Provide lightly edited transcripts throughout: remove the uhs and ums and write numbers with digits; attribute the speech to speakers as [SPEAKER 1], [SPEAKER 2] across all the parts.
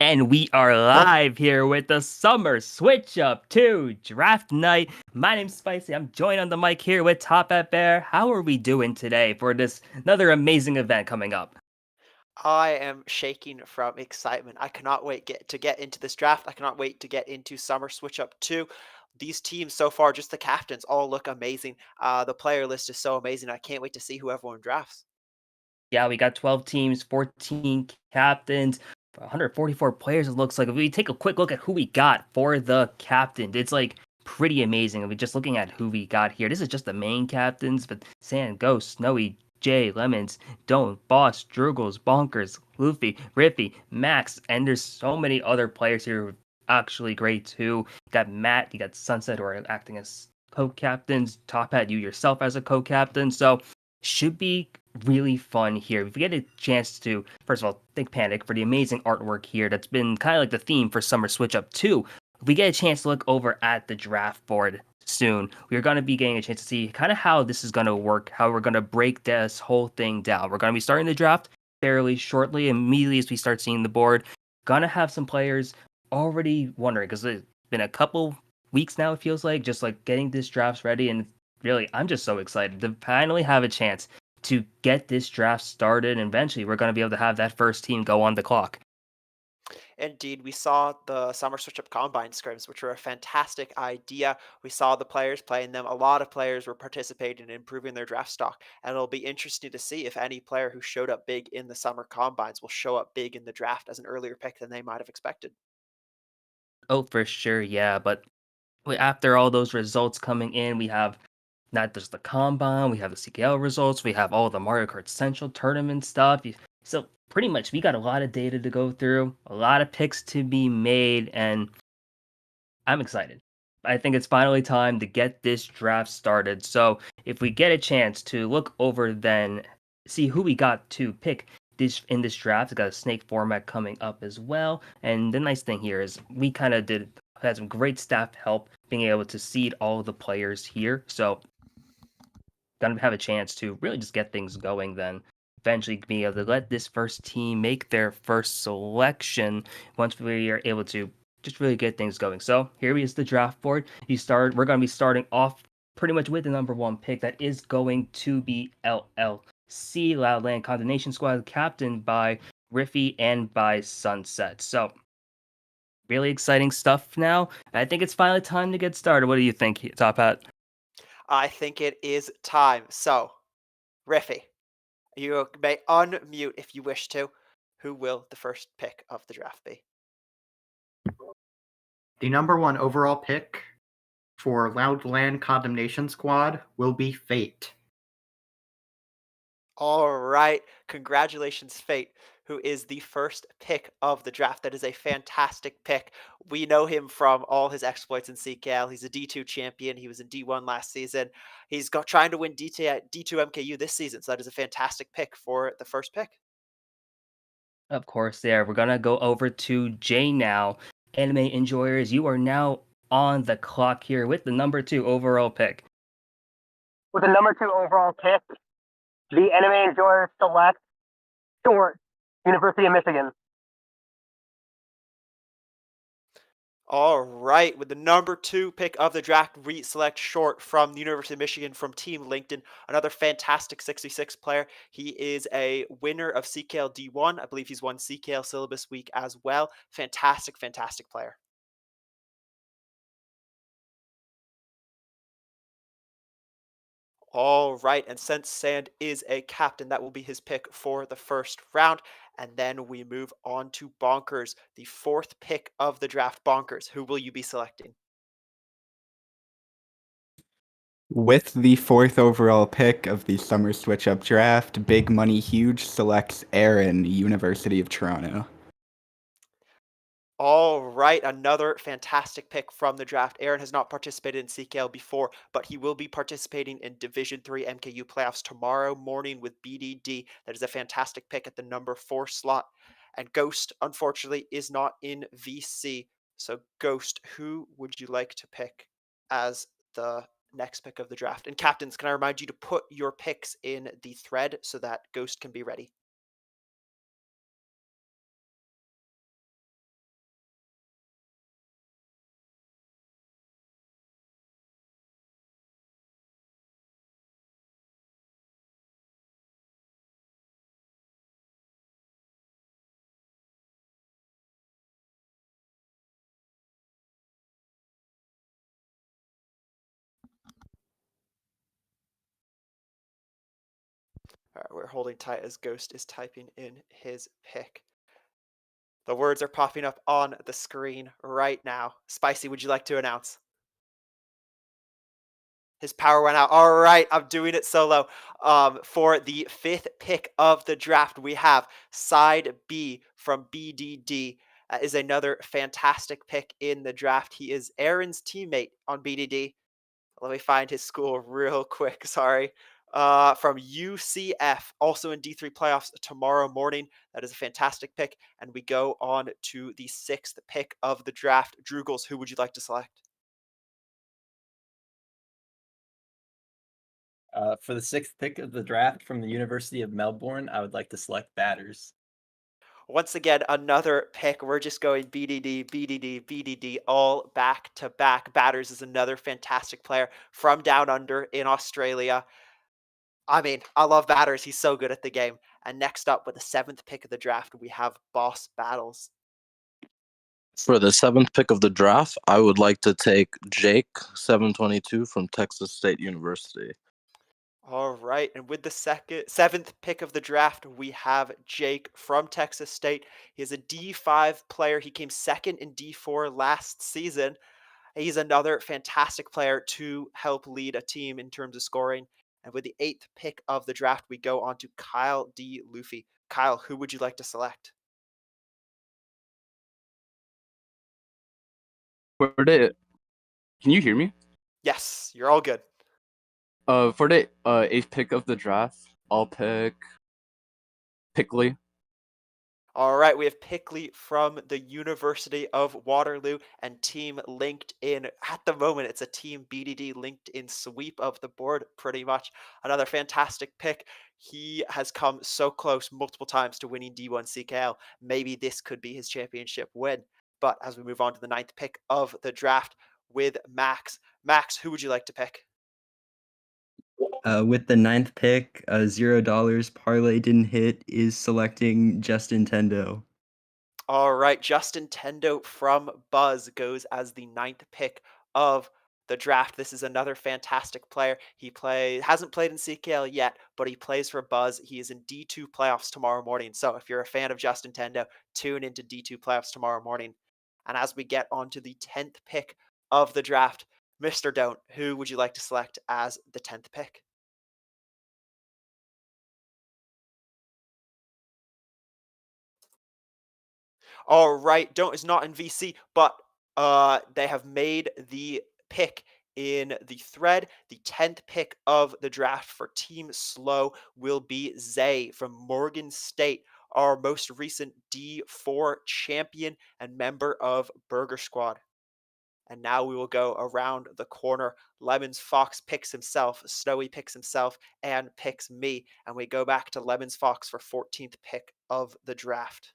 [SPEAKER 1] And we are live here with the Summer Switch Up 2 Draft Night. My name's Spicy. I'm joined on the mic here with Top at Bear. How are we doing today for this another amazing event coming up?
[SPEAKER 2] I am shaking from excitement. I cannot wait to get into this draft. I cannot wait to get into Summer Switch Up 2. These teams so far, just the captains, all look amazing. The player list is so amazing. I can't wait to see who everyone drafts.
[SPEAKER 1] Yeah, we got 12 teams, 14 captains, 144 players. It looks like if we take a quick look at who we got for the captain, it's like pretty amazing. If we just looking at who we got here, this is just the main captains, but Sand, Ghost, Snowy, Jay, Lemons, Don't, Boss, Drugles, Bonkers, Luffy, Riffy, Max, and there's so many other players here who are actually great too. You got Matt, you got Sunset, who are acting as co-captains. Top Hat, you yourself as a co-captain. So should be really fun here. If we get a chance to, first of all, thank Panic for the amazing artwork here. That's been kind of like the theme for Summer Switch Up 2. If we get a chance to look over at the draft board soon, we're going to be getting a chance to see kind of how this is going to work, how we're going to break this whole thing down. We're going to be starting the draft fairly shortly, immediately as we start seeing the board. Gonna have some players already wondering because it's been a couple weeks now, it feels like, just like getting this draft ready. And really, I'm just so excited to finally have a chance to get this draft started. And eventually, we're going to be able to have that first team go on the clock.
[SPEAKER 2] Indeed, we saw the Summer Switch Up Combine scrims, which were a fantastic idea. We saw the players playing them. A lot of players were participating in improving their draft stock. And it'll be interesting to see if any player who showed up big in the Summer Combines will show up big in the draft as an earlier pick than they might have expected.
[SPEAKER 1] Oh, for sure. Yeah. But after all those results coming in, we have not just the combine, we have the CKL results, we have all the Mario Kart Central tournament stuff. So pretty much, we got a lot of data to go through, a lot of picks to be made, and I'm excited. I think it's finally time to get this draft started. So if we get a chance to look over, then see who we got to pick this in this draft. We got a snake format coming up as well. And the nice thing here is we kind of had some great staff help being able to seed all the players here. So gonna have a chance to really just get things going then. Eventually be able to let this first team make their first selection once we are able to just really get things going. So here is the draft board. We're gonna be starting off pretty much with the number one pick that is going to be LLC Loudland Condemnation Squad, captained by Riffy and by Sunset. So really exciting stuff now. I think it's finally time to get started. What do you think, Top Hat?
[SPEAKER 2] I think it is time. So, Riffy, you may unmute if you wish to. Who will the first pick of the draft be?
[SPEAKER 3] The number one overall pick for Loudland Condemnation Squad will be Fate.
[SPEAKER 2] All right. Congratulations, Fate, who is the first pick of the draft. That is a fantastic pick. We know him from all his exploits in CKL. He's a D2 champion. He was in D1 last season. He's got trying to win D2 MKU this season. So that is a fantastic pick for the first pick.
[SPEAKER 1] Of course, there. We're gonna go over to Jay now. Anime enjoyers, you are now on the clock here with the number two overall pick.
[SPEAKER 4] With the number two overall pick, the anime enjoyers select Short, University of Michigan.
[SPEAKER 2] All right, with the number two pick of the draft, we select Short from the University of Michigan from Team LinkedIn, another fantastic 66 player. He is a winner of CKL D1. I believe he's won CKL Syllabus Week as well. Fantastic, fantastic player. All right, and since Sand is a captain, that will be his pick for the first round. And then we move on to Bonkers, the fourth pick of the draft. Bonkers, who will you be selecting?
[SPEAKER 5] With the fourth overall pick of the Summer Switch Up draft, Big Money Huge selects Aaron, University of Toronto.
[SPEAKER 2] All right, another fantastic pick from the draft. Aaron has not participated in CKL before, but he will be participating in Division 3 MKU playoffs tomorrow morning with BDD. That is a fantastic pick at the number 4 slot. And Ghost, unfortunately, is not in VC. So, Ghost, who would you like to pick as the next pick of the draft? And captains, can I remind you to put your picks in the thread so that Ghost can be ready? All right, we're holding tight as Ghost is typing in his pick. The words are popping up on the screen right now. Spicy, would you like to announce? His power went out. All right, I'm doing it solo. For the fifth pick of the draft, we have side B from BDD. Is another fantastic pick in the draft. He is Aaron's teammate on BDD. Let me find his school real quick. Sorry. From UCF, also in D3 playoffs tomorrow morning. That is a fantastic pick. And we go on to the sixth pick of the draft. Drugels, who would you like to select?
[SPEAKER 6] For the sixth pick of the draft from the University of Melbourne, I would like to select batters.
[SPEAKER 2] Once again, another pick. We're just going BDD, BDD, BDD, all back to back. Batters is another fantastic player from down under in Australia. I mean, I love Batters. He's so good at the game. And next up, with the seventh pick of the draft, we have Boss Battles.
[SPEAKER 7] For the seventh pick of the draft, I would like to take Jake 722 from Texas State University.
[SPEAKER 2] All right, and with the seventh pick of the draft, we have Jake from Texas State. He is a D5 player. He came second in D4 last season. He's another fantastic player to help lead a team in terms of scoring. And with the eighth pick of the draft, we go on to Kyle D. Luffy. Kyle, who would you like to select?
[SPEAKER 8] For the Can you hear me?
[SPEAKER 2] Yes, you're all good.
[SPEAKER 8] For the eighth pick of the draft, I'll pick Pickley.
[SPEAKER 2] All right, we have Pickley from the University of Waterloo and Team LinkedIn. At the moment, it's a Team BDD LinkedIn sweep of the board, pretty much. Another fantastic pick. He has come so close multiple times to winning D1 CKL. Maybe this could be his championship win. But as we move on to the ninth pick of the draft with Max. Max, who would you like to pick?
[SPEAKER 9] With the ninth pick, $0 parlay didn't hit is selecting Justin Tendo.
[SPEAKER 2] All right, Justin Tendo from Buzz goes as the ninth pick of the draft. This is another fantastic player. He hasn't played in CKL yet, but he plays for Buzz. He is in D2 playoffs tomorrow morning. So if you're a fan of Justin Tendo, tune into D2 playoffs tomorrow morning. And as we get on to the 10th pick of the draft, Mr. Don't, who would you like to select as the 10th pick? All right, Don't is not in VC, but they have made the pick in the thread. The 10th pick of the draft for Team Slow will be Zay from Morgan State, our most recent D4 champion and member of Burger Squad. And now we will go around the corner. Lemons Fox picks himself, Snowy picks himself, and picks me. And we go back to Lemons Fox for 14th pick of the draft.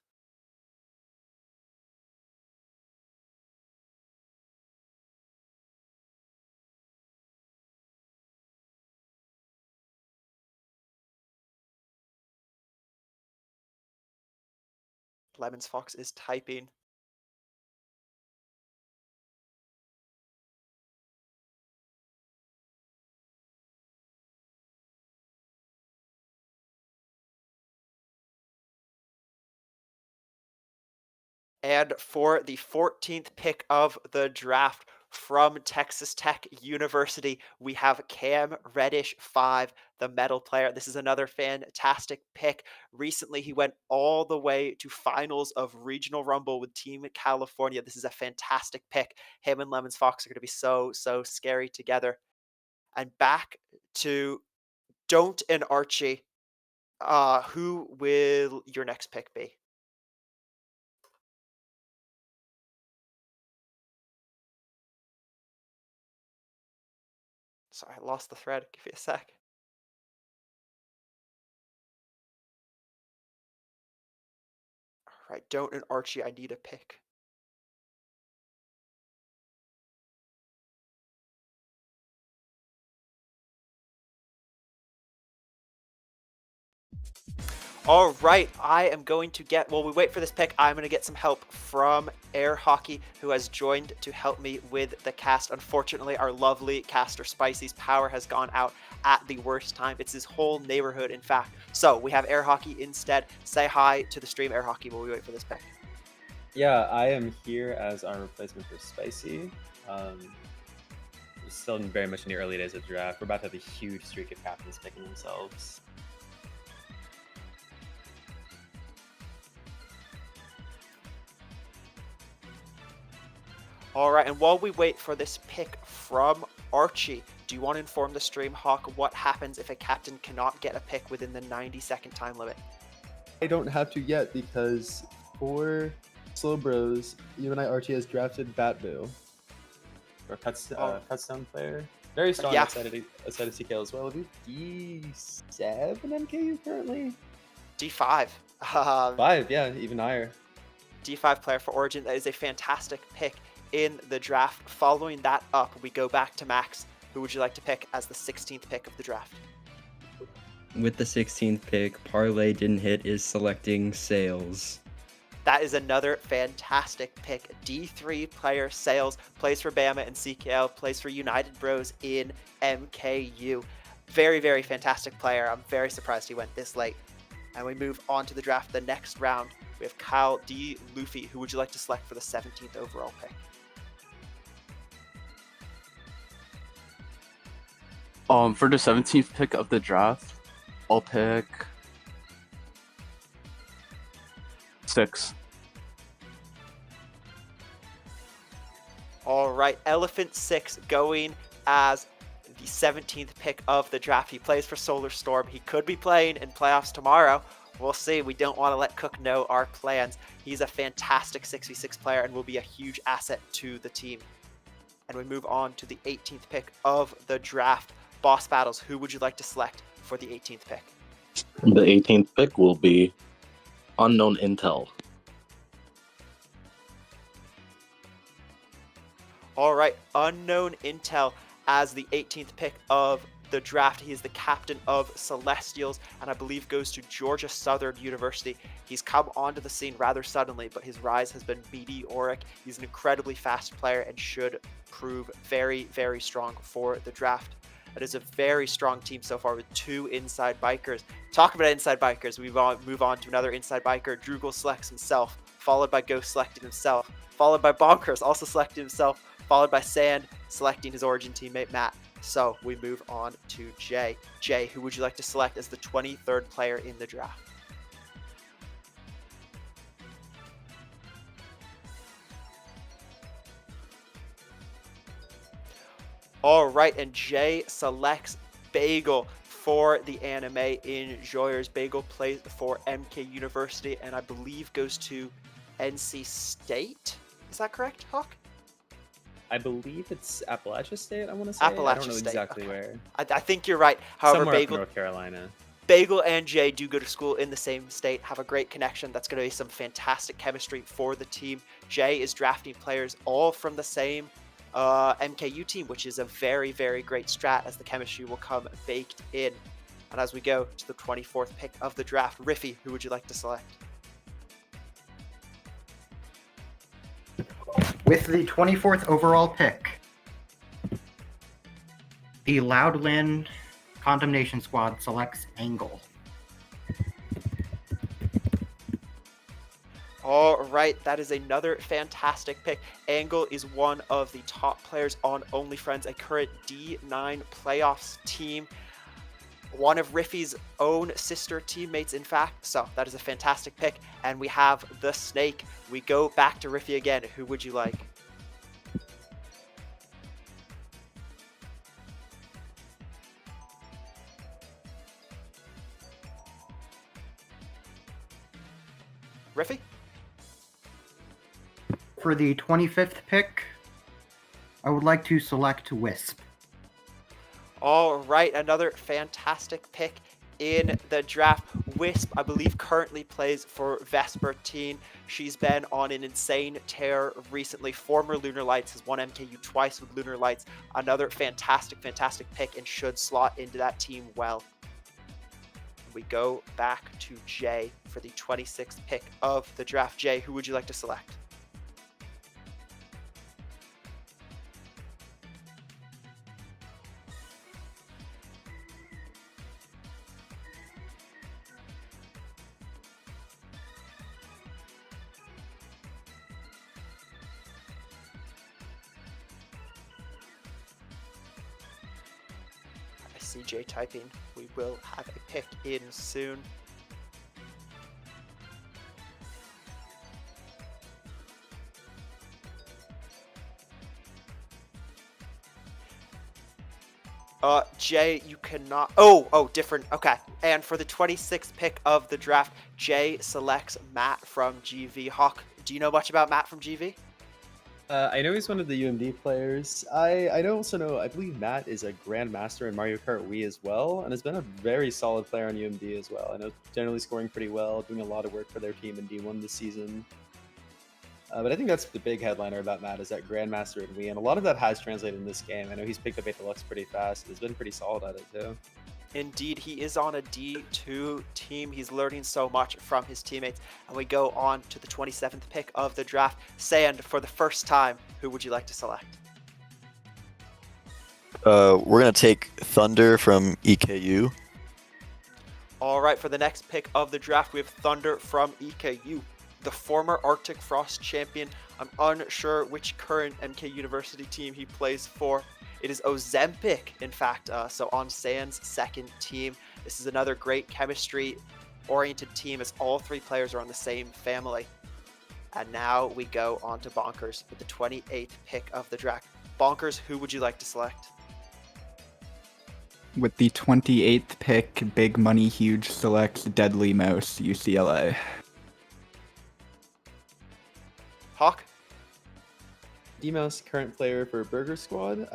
[SPEAKER 2] Lemons Fox is typing. And for the 14th pick of the draft from Texas Tech University, we have Cam Reddish 5, the metal player. This is another fantastic pick. Recently, he went all the way to finals of Regional Rumble with Team California. This is a fantastic pick. Him and Lemons Fox are going to be so, so scary together. And back to Don't and Archie. Who will your next pick be? Sorry, I lost the thread. Give me a sec. All right, Don't and Archie, I need a pick. All right, I am going to get, while we wait for this pick, I'm going to get some help from Air Hockey, who has joined to help me with the cast. Unfortunately, our lovely caster Spicy's power has gone out at the worst time. It's his whole neighborhood, in fact. So we have Air Hockey instead. Say hi to the stream, Air Hockey, while we wait for this pick.
[SPEAKER 10] Yeah, I am here as our replacement for Spicy. Still very much in the early days of the draft. We're about to have a huge streak of captains picking themselves.
[SPEAKER 2] All right, and while we wait for this pick from Archie, do you want to inform the stream, Hawk, what happens if a captain cannot get a pick within the 90-second time limit?
[SPEAKER 11] I don't have to yet because for Slow Bros, you and I, Archie, has drafted Batboo.
[SPEAKER 10] Or Cutstone player. Very strong
[SPEAKER 2] Yeah.
[SPEAKER 10] outside of CKL as well. I believe D7 MKU currently.
[SPEAKER 2] D5.
[SPEAKER 10] 5, yeah, even higher.
[SPEAKER 2] D5 player for Origin. That is a fantastic pick in the draft. Following that up, we go back to Max. Who would you like to pick as the 16th pick of the draft?
[SPEAKER 9] With the 16th pick, Parlay didn't hit is selecting Sales.
[SPEAKER 2] That is another fantastic pick. D3 player, Sales, plays for Bama and CKL, plays for United Bros in MKU. Very, very fantastic player. I'm very surprised he went this late. And we move on to the draft, the next round. We have Kyle D. Luffy. Who would you like to select for the 17th overall pick?
[SPEAKER 8] For the 17th pick of the draft, I'll pick 6.
[SPEAKER 2] All right, Elephant 6 going as the 17th pick of the draft. He plays for Solar Storm. He could be playing in playoffs tomorrow. We'll see. We don't want to let Cook know our plans. He's a fantastic 6v6 player and will be a huge asset to the team. And we move on to the 18th pick of the draft. Boss Battles, who would you like to select for the 18th pick?
[SPEAKER 7] The 18th pick will be Unknown Intel.
[SPEAKER 2] All right, Unknown Intel as the 18th pick of the draft. He is the captain of Celestials and I believe goes to Georgia Southern University. He's come onto the scene rather suddenly, but his rise has been meteoric. He's an incredibly fast player and should prove very, very strong for the draft. It is a very strong team so far with 2 inside bikers. Talk about inside bikers. We move on to another inside biker. Drugel selects himself, followed by Ghost selecting himself, followed by Bonkers also selecting himself, followed by Sand selecting his Origin teammate Matt. So we move on to Jay. Jay, who would you like to select as the 23rd player in the draft? All right, and Jay selects Bagel for the anime enjoyers. Bagel plays for MK University and I believe goes to NC State. Is that correct, Hawk?
[SPEAKER 10] I believe it's Appalachia State, I want to say.
[SPEAKER 2] Appalachia
[SPEAKER 10] I don't know
[SPEAKER 2] State,
[SPEAKER 10] exactly
[SPEAKER 2] okay.
[SPEAKER 10] where.
[SPEAKER 2] I think you're right. However,
[SPEAKER 10] Somewhere up
[SPEAKER 2] Bagel,
[SPEAKER 10] North Carolina.
[SPEAKER 2] Bagel and Jay do go to school in the same state, have a great connection. That's going to be some fantastic chemistry for the team. Jay is drafting players all from the same MKU team, which is a very, very great strat as the chemistry will come baked in. And as we go to the 24th pick of the draft, Riffy, who would you like to select?
[SPEAKER 3] With the 24th overall pick, the Loudland Condemnation Squad selects Angle.
[SPEAKER 2] All right, that is another fantastic pick. Angle is one of the top players on OnlyFriends, a current D9 playoffs team. One of Riffy's own sister teammates, in fact. So that is a fantastic pick. And we have the Snake. We go back to Riffy again. Who would you like? Riffy?
[SPEAKER 3] For the 25th pick, I would like to select Wisp.
[SPEAKER 2] All right, another fantastic pick in the draft. Wisp, I believe, currently plays for Vespertine. She's been on an insane tear recently. Former Lunar Lights has won MKU twice with Lunar Lights. Another fantastic, fantastic pick and should slot into that team well. We go back to Jay for the 26th pick of the draft. Jay, who would you like to select? I see Jay typing. We will have a pick in soon. Jay, you cannot. Oh, different. Okay. And for the 26th pick of the draft, Jay selects Matt from GV. Hawk, do you know much about Matt from GV?
[SPEAKER 11] I know he's one of the UMD players. I also know, I believe Matt is a grandmaster in Mario Kart Wii as well, and has been a very solid player on UMD as well. I know generally scoring pretty well, doing a lot of work for their team in D1 this season. But I think that's the big headliner about Matt, is that grandmaster in Wii, and a lot of that has translated in this game. I know he's picked up 8 Deluxe pretty fast. He's been pretty solid at it too.
[SPEAKER 2] Indeed, he is on a D2 team. He's learning so much from his teammates. And we go on to the 27th pick of the draft. Sand, for the first time, who would you like to select?
[SPEAKER 12] We're going to take Thunder from EKU.
[SPEAKER 2] All right, for the next pick of the draft, we have Thunder from EKU, the former Arctic Frost champion. I'm unsure which current MK University team he plays for. It is Ozempic, in fact, so on Sand's second team. This is another great chemistry-oriented team, as all 3 players are on the same family. And now we go on to Bonkers with the 28th pick of the draft. Bonkers, who would you like to select?
[SPEAKER 5] With the 28th pick, Big Money Huge selects Deadly Mouse, UCLA.
[SPEAKER 2] Hawk?
[SPEAKER 11] D-Mouse, current player for Burger Squad.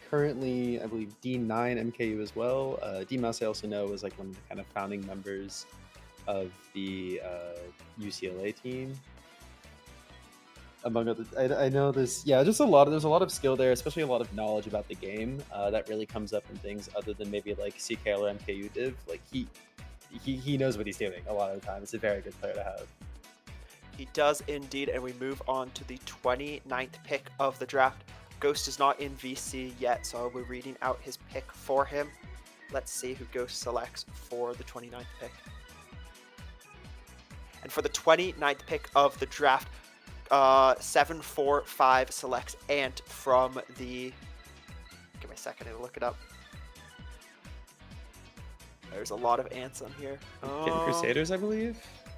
[SPEAKER 11] Currently, I believe D9 MKU as well. D-Mouse, I also know, was like one of the kind of founding members of the UCLA team. Among other, I know there's there's a lot of skill there, especially a lot of knowledge about the game that really comes up in things other than maybe like CKL or MKU div. Like he knows what he's doing a lot of the time. It's a very good player to have.
[SPEAKER 2] He does indeed, and we move on to the 29th pick of the draft. Ghost is not in VC yet, so I'll be reading out his pick for him. Let's see who Ghost selects for the 29th pick. And for the 29th pick of the draft, 745 selects Ant from the... Give me a second to look it up. There's a lot of ants on here.
[SPEAKER 11] Kitten Crusaders, I believe.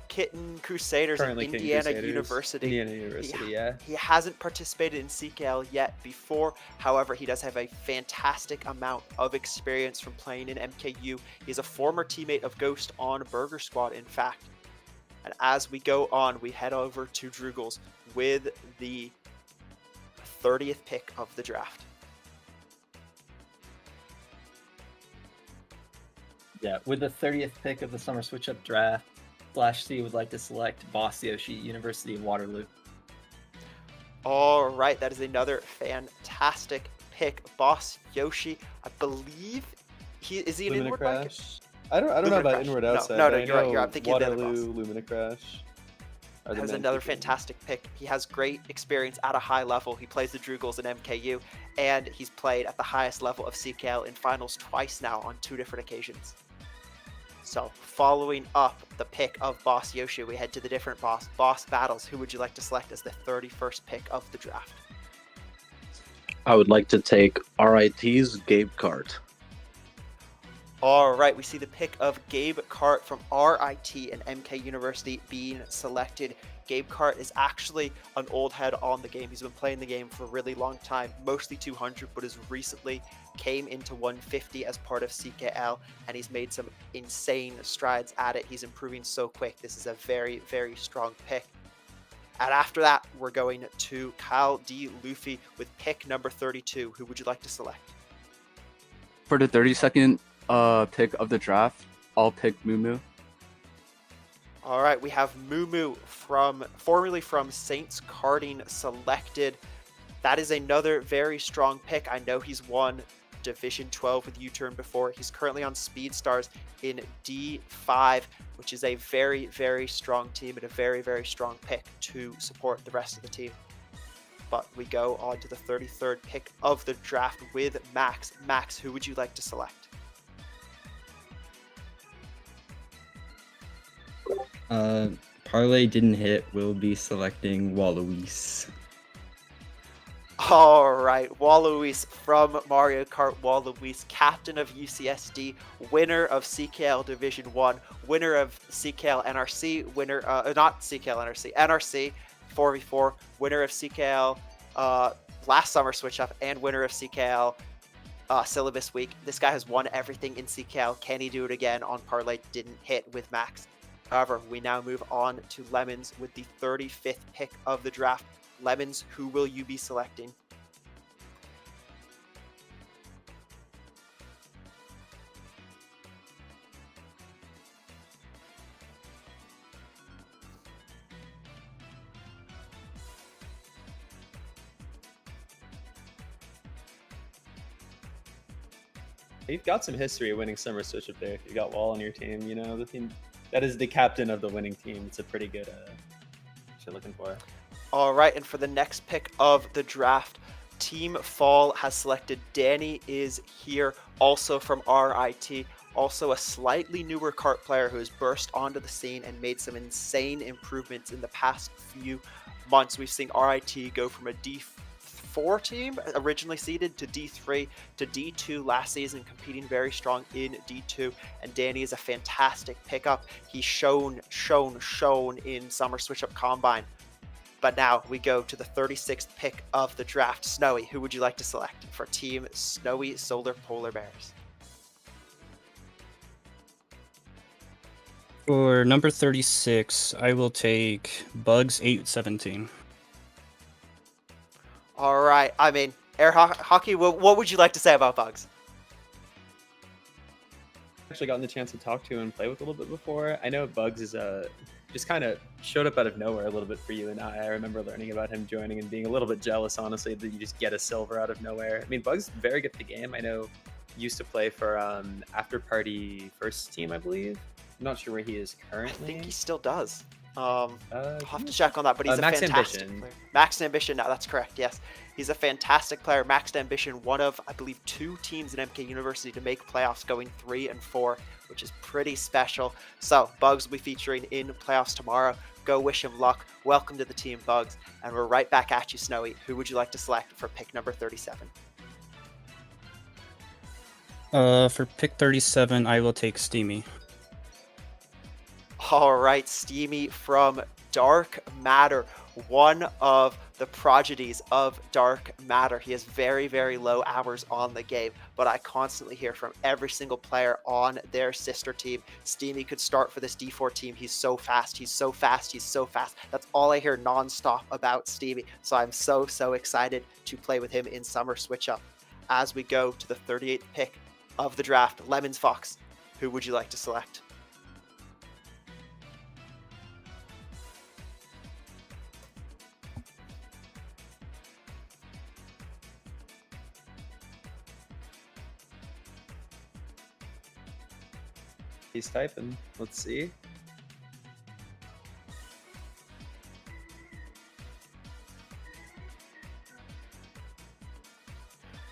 [SPEAKER 2] Kitten Crusaders at
[SPEAKER 11] Currently
[SPEAKER 2] Indiana
[SPEAKER 11] Crusaders.
[SPEAKER 2] University.
[SPEAKER 11] Indiana University, yeah.
[SPEAKER 2] He hasn't participated in CKL yet before. However, he does have a fantastic amount of experience from playing in MKU. He's a former teammate of Ghost on Burger Squad, in fact. And as we go on, we head over to Drugels with the 30th pick of the draft.
[SPEAKER 6] Yeah, with the 30th pick of the Summer Switchup draft, Flash C would like to select Boss Yoshi, University of Waterloo.
[SPEAKER 2] All right, that is another fantastic pick. Boss Yoshi, I believe is he an
[SPEAKER 11] Lumina
[SPEAKER 2] inward
[SPEAKER 11] Crash.
[SPEAKER 2] bracket?
[SPEAKER 11] I don't know
[SPEAKER 2] Lumina
[SPEAKER 11] about
[SPEAKER 2] Crash.
[SPEAKER 11] inward outside.
[SPEAKER 2] No,
[SPEAKER 11] but I
[SPEAKER 2] you're right.
[SPEAKER 11] know
[SPEAKER 2] I'm thinking of the other
[SPEAKER 11] Waterloo,
[SPEAKER 2] boss.
[SPEAKER 11] Lumina Crash.
[SPEAKER 2] That was another fantastic pick. He has great experience at a high level. He plays the Drugels in MKU, and he's played at the highest level of CKL in finals twice now on 2 different occasions. So, following up the pick of Boss Yoshi, we head to the different boss battles. Who would you like to select as the 31st pick of the draft?
[SPEAKER 7] I would like to take RIT's Gabe Cart.
[SPEAKER 2] All right, we see the pick of Gabe Cart from RIT and MK University being selected. Gabe Cart is actually an old head on the game. He's been playing the game for a really long time, mostly 200, but has recently came into 150 as part of CKL, and he's made some insane strides at it. He's improving so quick. This is a very, very strong pick. And after that, we're going to Kyle D. Luffy with pick number 32. Who would you like to select?
[SPEAKER 8] For the 32nd pick of the draft, I'll pick Mumu.
[SPEAKER 2] All right, we have Mumu formerly from Saints Karting selected. That is another very strong pick. I know he's won Division 12 with U-Turn before. He's currently on Speed Stars in D5, which is a very, very strong team and a very, very strong pick to support the rest of the team. But we go on to the 33rd pick of the draft with Max. Max, who would you like to select?
[SPEAKER 9] Parlay didn't hit. We'll be selecting Waluis.
[SPEAKER 2] All right, Waluis from Mario Kart. Waluis, captain of UCSD, winner of CKL Division 1, winner of CKL NRC, winner, not CKL NRC, NRC 4v4, winner of CKL last summer Switch Up, and winner of CKL Syllabus Week. This guy has won everything in CKL. Can he do it again on Parlay? Didn't hit with Max. However, we now move on to Lemons with the 35th pick of the draft. Lemons, who will you be selecting?
[SPEAKER 11] You've got some history of winning Summer Switch Up there. If you've got Wall on your team, you know, the team that is the captain of the winning team. It's a pretty good what you're looking for.
[SPEAKER 2] All right, and for the next pick of the draft, Team Fall has selected Danny is here, also from RIT, also a slightly newer kart player who has burst onto the scene and made some insane improvements in the past few months. We've seen RIT go from a D4 team, originally seeded, to D3 to D2 last season, competing very strong in D2, and Danny is a fantastic pickup. He's shown in Summer Switch Up Combine. But now we go to the 36th pick of the draft. Snowy, who would you like to select for Team Snowy Solar Polar Bears?
[SPEAKER 13] For number 36, I will take Bugs 817.
[SPEAKER 2] All right. I mean, air hockey, what would you like to say about Bugs?
[SPEAKER 11] Actually gotten the chance to talk to and play with a little bit before. I know Bugs is just kind of showed up out of nowhere a little bit for you and I remember learning about him joining and being a little bit jealous, honestly, that you just get a silver out of nowhere. I mean, Bugs is very good at the game. I know he used to play for After Party First Team, I believe. I'm not sure where he is currently.
[SPEAKER 2] I think he still does. I'll have to check on that, but he's a
[SPEAKER 11] Max
[SPEAKER 2] fantastic
[SPEAKER 11] Ambition.
[SPEAKER 2] player. Max Ambition, no, that's correct, yes. He's a fantastic player. Max Ambition, one of, I believe, 2 teams in MK University to make playoffs, going 3 and 4, which is pretty special. So, Bugs will be featuring in playoffs tomorrow. Go wish him luck. Welcome to the team, Bugs. And we're right back at you, Snowy. Who would you like to select for pick number 37?
[SPEAKER 13] For pick 37, I will take Steamy.
[SPEAKER 2] All right, Steamy from Dark Matter, one of the prodigies of Dark Matter. He has very, very low hours on the game, but I constantly hear from every single player on their sister team, Steamy could start for this D4 team. He's so fast, he's so fast, he's so fast. That's all I hear nonstop about Steamy. So I'm so excited to play with him in Summer Switch Up. As we go to the 38th pick of the draft, Lemons Fox, who would you like to select?
[SPEAKER 11] He's typing. Let's see.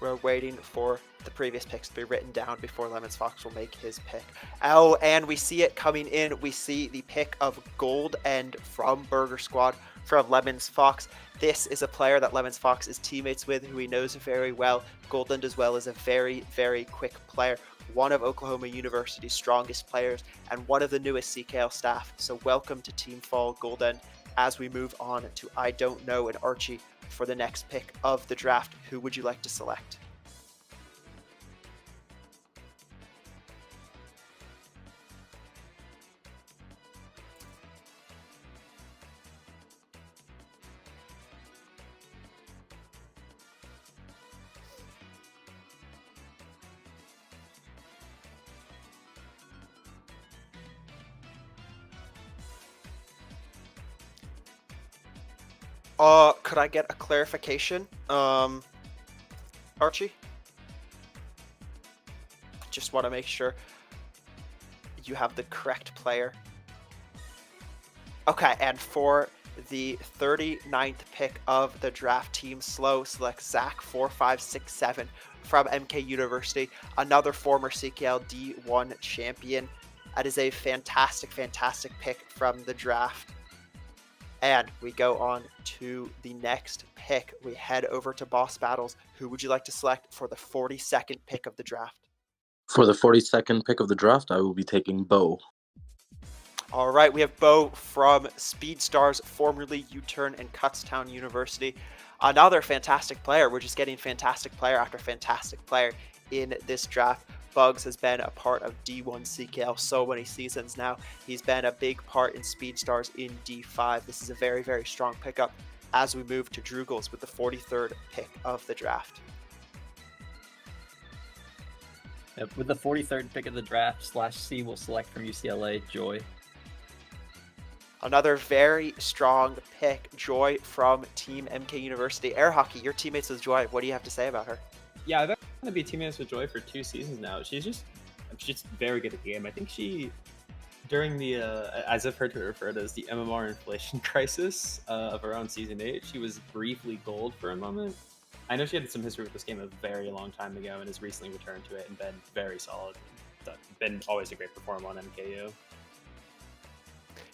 [SPEAKER 2] We're waiting for the previous picks to be written down before Lemons Fox will make his pick. Oh, and we see it coming in. We see the pick of Gold End from Burger Squad from Lemons Fox. This is a player that Lemons Fox is teammates with, who he knows very well. Gold End as well is a very, very quick player. One of Oklahoma University's strongest players and one of the newest CKL staff. So welcome to Team Fall, Gold End, as we move on to I Don't Know and Archie for the next pick of the draft. Who would you like to select? Could I get a clarification, Archie? just want to make sure you have the correct player. Okay, and for the 39th pick of the draft, Team Slow selects Zach4567 from MK University, another former CKL D1 champion. That is a fantastic, fantastic pick from the draft. And we go on to the next pick. We head over to Boss Battles. Who would you like to select for the 42nd pick of the draft?
[SPEAKER 7] For the 42nd pick of the draft, I will be taking Bo.
[SPEAKER 2] All right, we have Bo from Speedstars, formerly U-Turn and Kutztown University. Another fantastic player. We're just getting fantastic player after fantastic player in this draft. Bugs has been a part of D1 CKL so many seasons now. He's been a big part in Speedstars in D5. This is a very, very strong pickup as we move to Drugels with the 43rd pick of the draft.
[SPEAKER 6] Yep, with the 43rd pick of the draft, /C will select from UCLA, Joy.
[SPEAKER 2] Another very strong pick, Joy from Team MK University. Air Hockey, your teammates with Joy. What do you have to say about her?
[SPEAKER 11] Yeah, I've been going to be teammates with Joy for 2 seasons now. She's just very good at the game. I think she, during the, as I've heard her referred as the MMR inflation crisis of around Season 8, she was briefly gold for a moment. I know she had some history with this game a very long time ago and has recently returned to it and been very solid. Been always a great performer on MKU.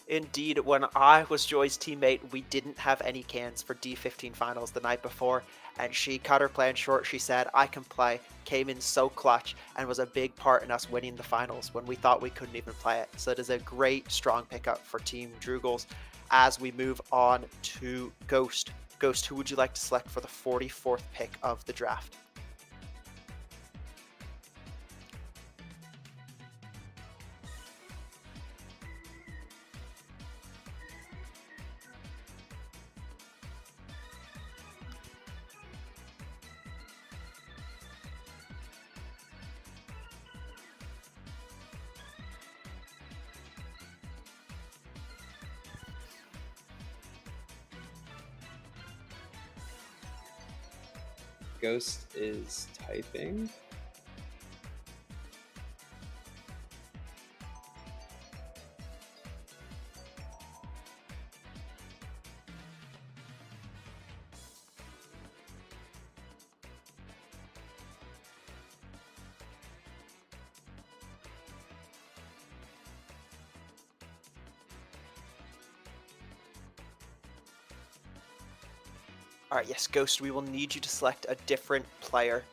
[SPEAKER 2] Indeed, when I was Joy's teammate, we didn't have any cans for D15 finals the night before, and she cut her plan short. She said, I can play, came in so clutch, and was a big part in us winning the finals when we thought we couldn't even play it. So it is a great, strong pickup for Team Drugels as we move on to Ghost. Ghost, who would you like to select for the 44th pick of the draft?
[SPEAKER 11] Ghost is typing.
[SPEAKER 2] All right, yes, Ghost, we will need you to select a different player.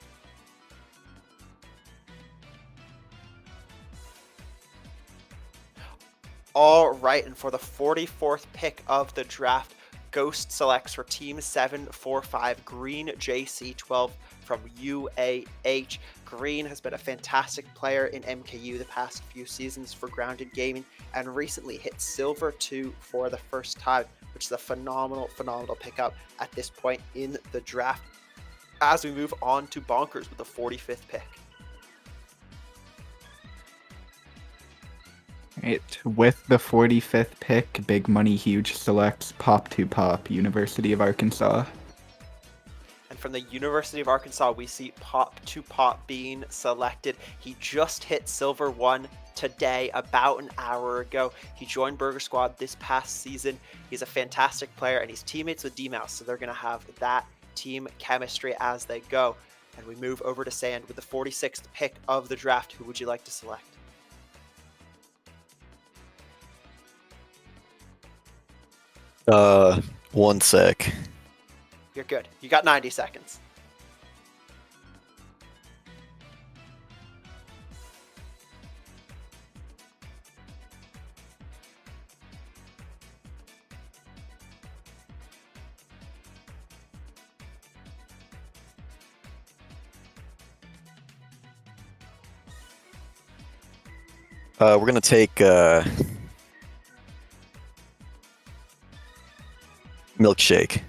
[SPEAKER 2] All right, and for the 44th pick of the draft, Ghost selects for Team 745 Green JC12 from UAH. Green has been a fantastic player in MKU the past few seasons for Grounded Gaming and recently hit Silver 2 for the first time, which is a phenomenal, phenomenal pickup at this point in the draft. As we move on to Bonkers with the 45th pick.
[SPEAKER 5] Right. With the 45th pick, Big Money Huge selects Pop to Pop, University of Arkansas.
[SPEAKER 2] And from the University of Arkansas, we see Pop to Pop being selected. He just hit Silver 1 today, about an hour ago. He joined Burger Squad this past season. He's a fantastic player, and he's teammates with D-Mouse, so they're going to have that team chemistry as they go. And we move over to Sand with the 46th pick of the draft. Who would you like to select?
[SPEAKER 12] One sec.
[SPEAKER 2] You're good. You got 90 seconds.
[SPEAKER 12] We're gonna take Milkshake.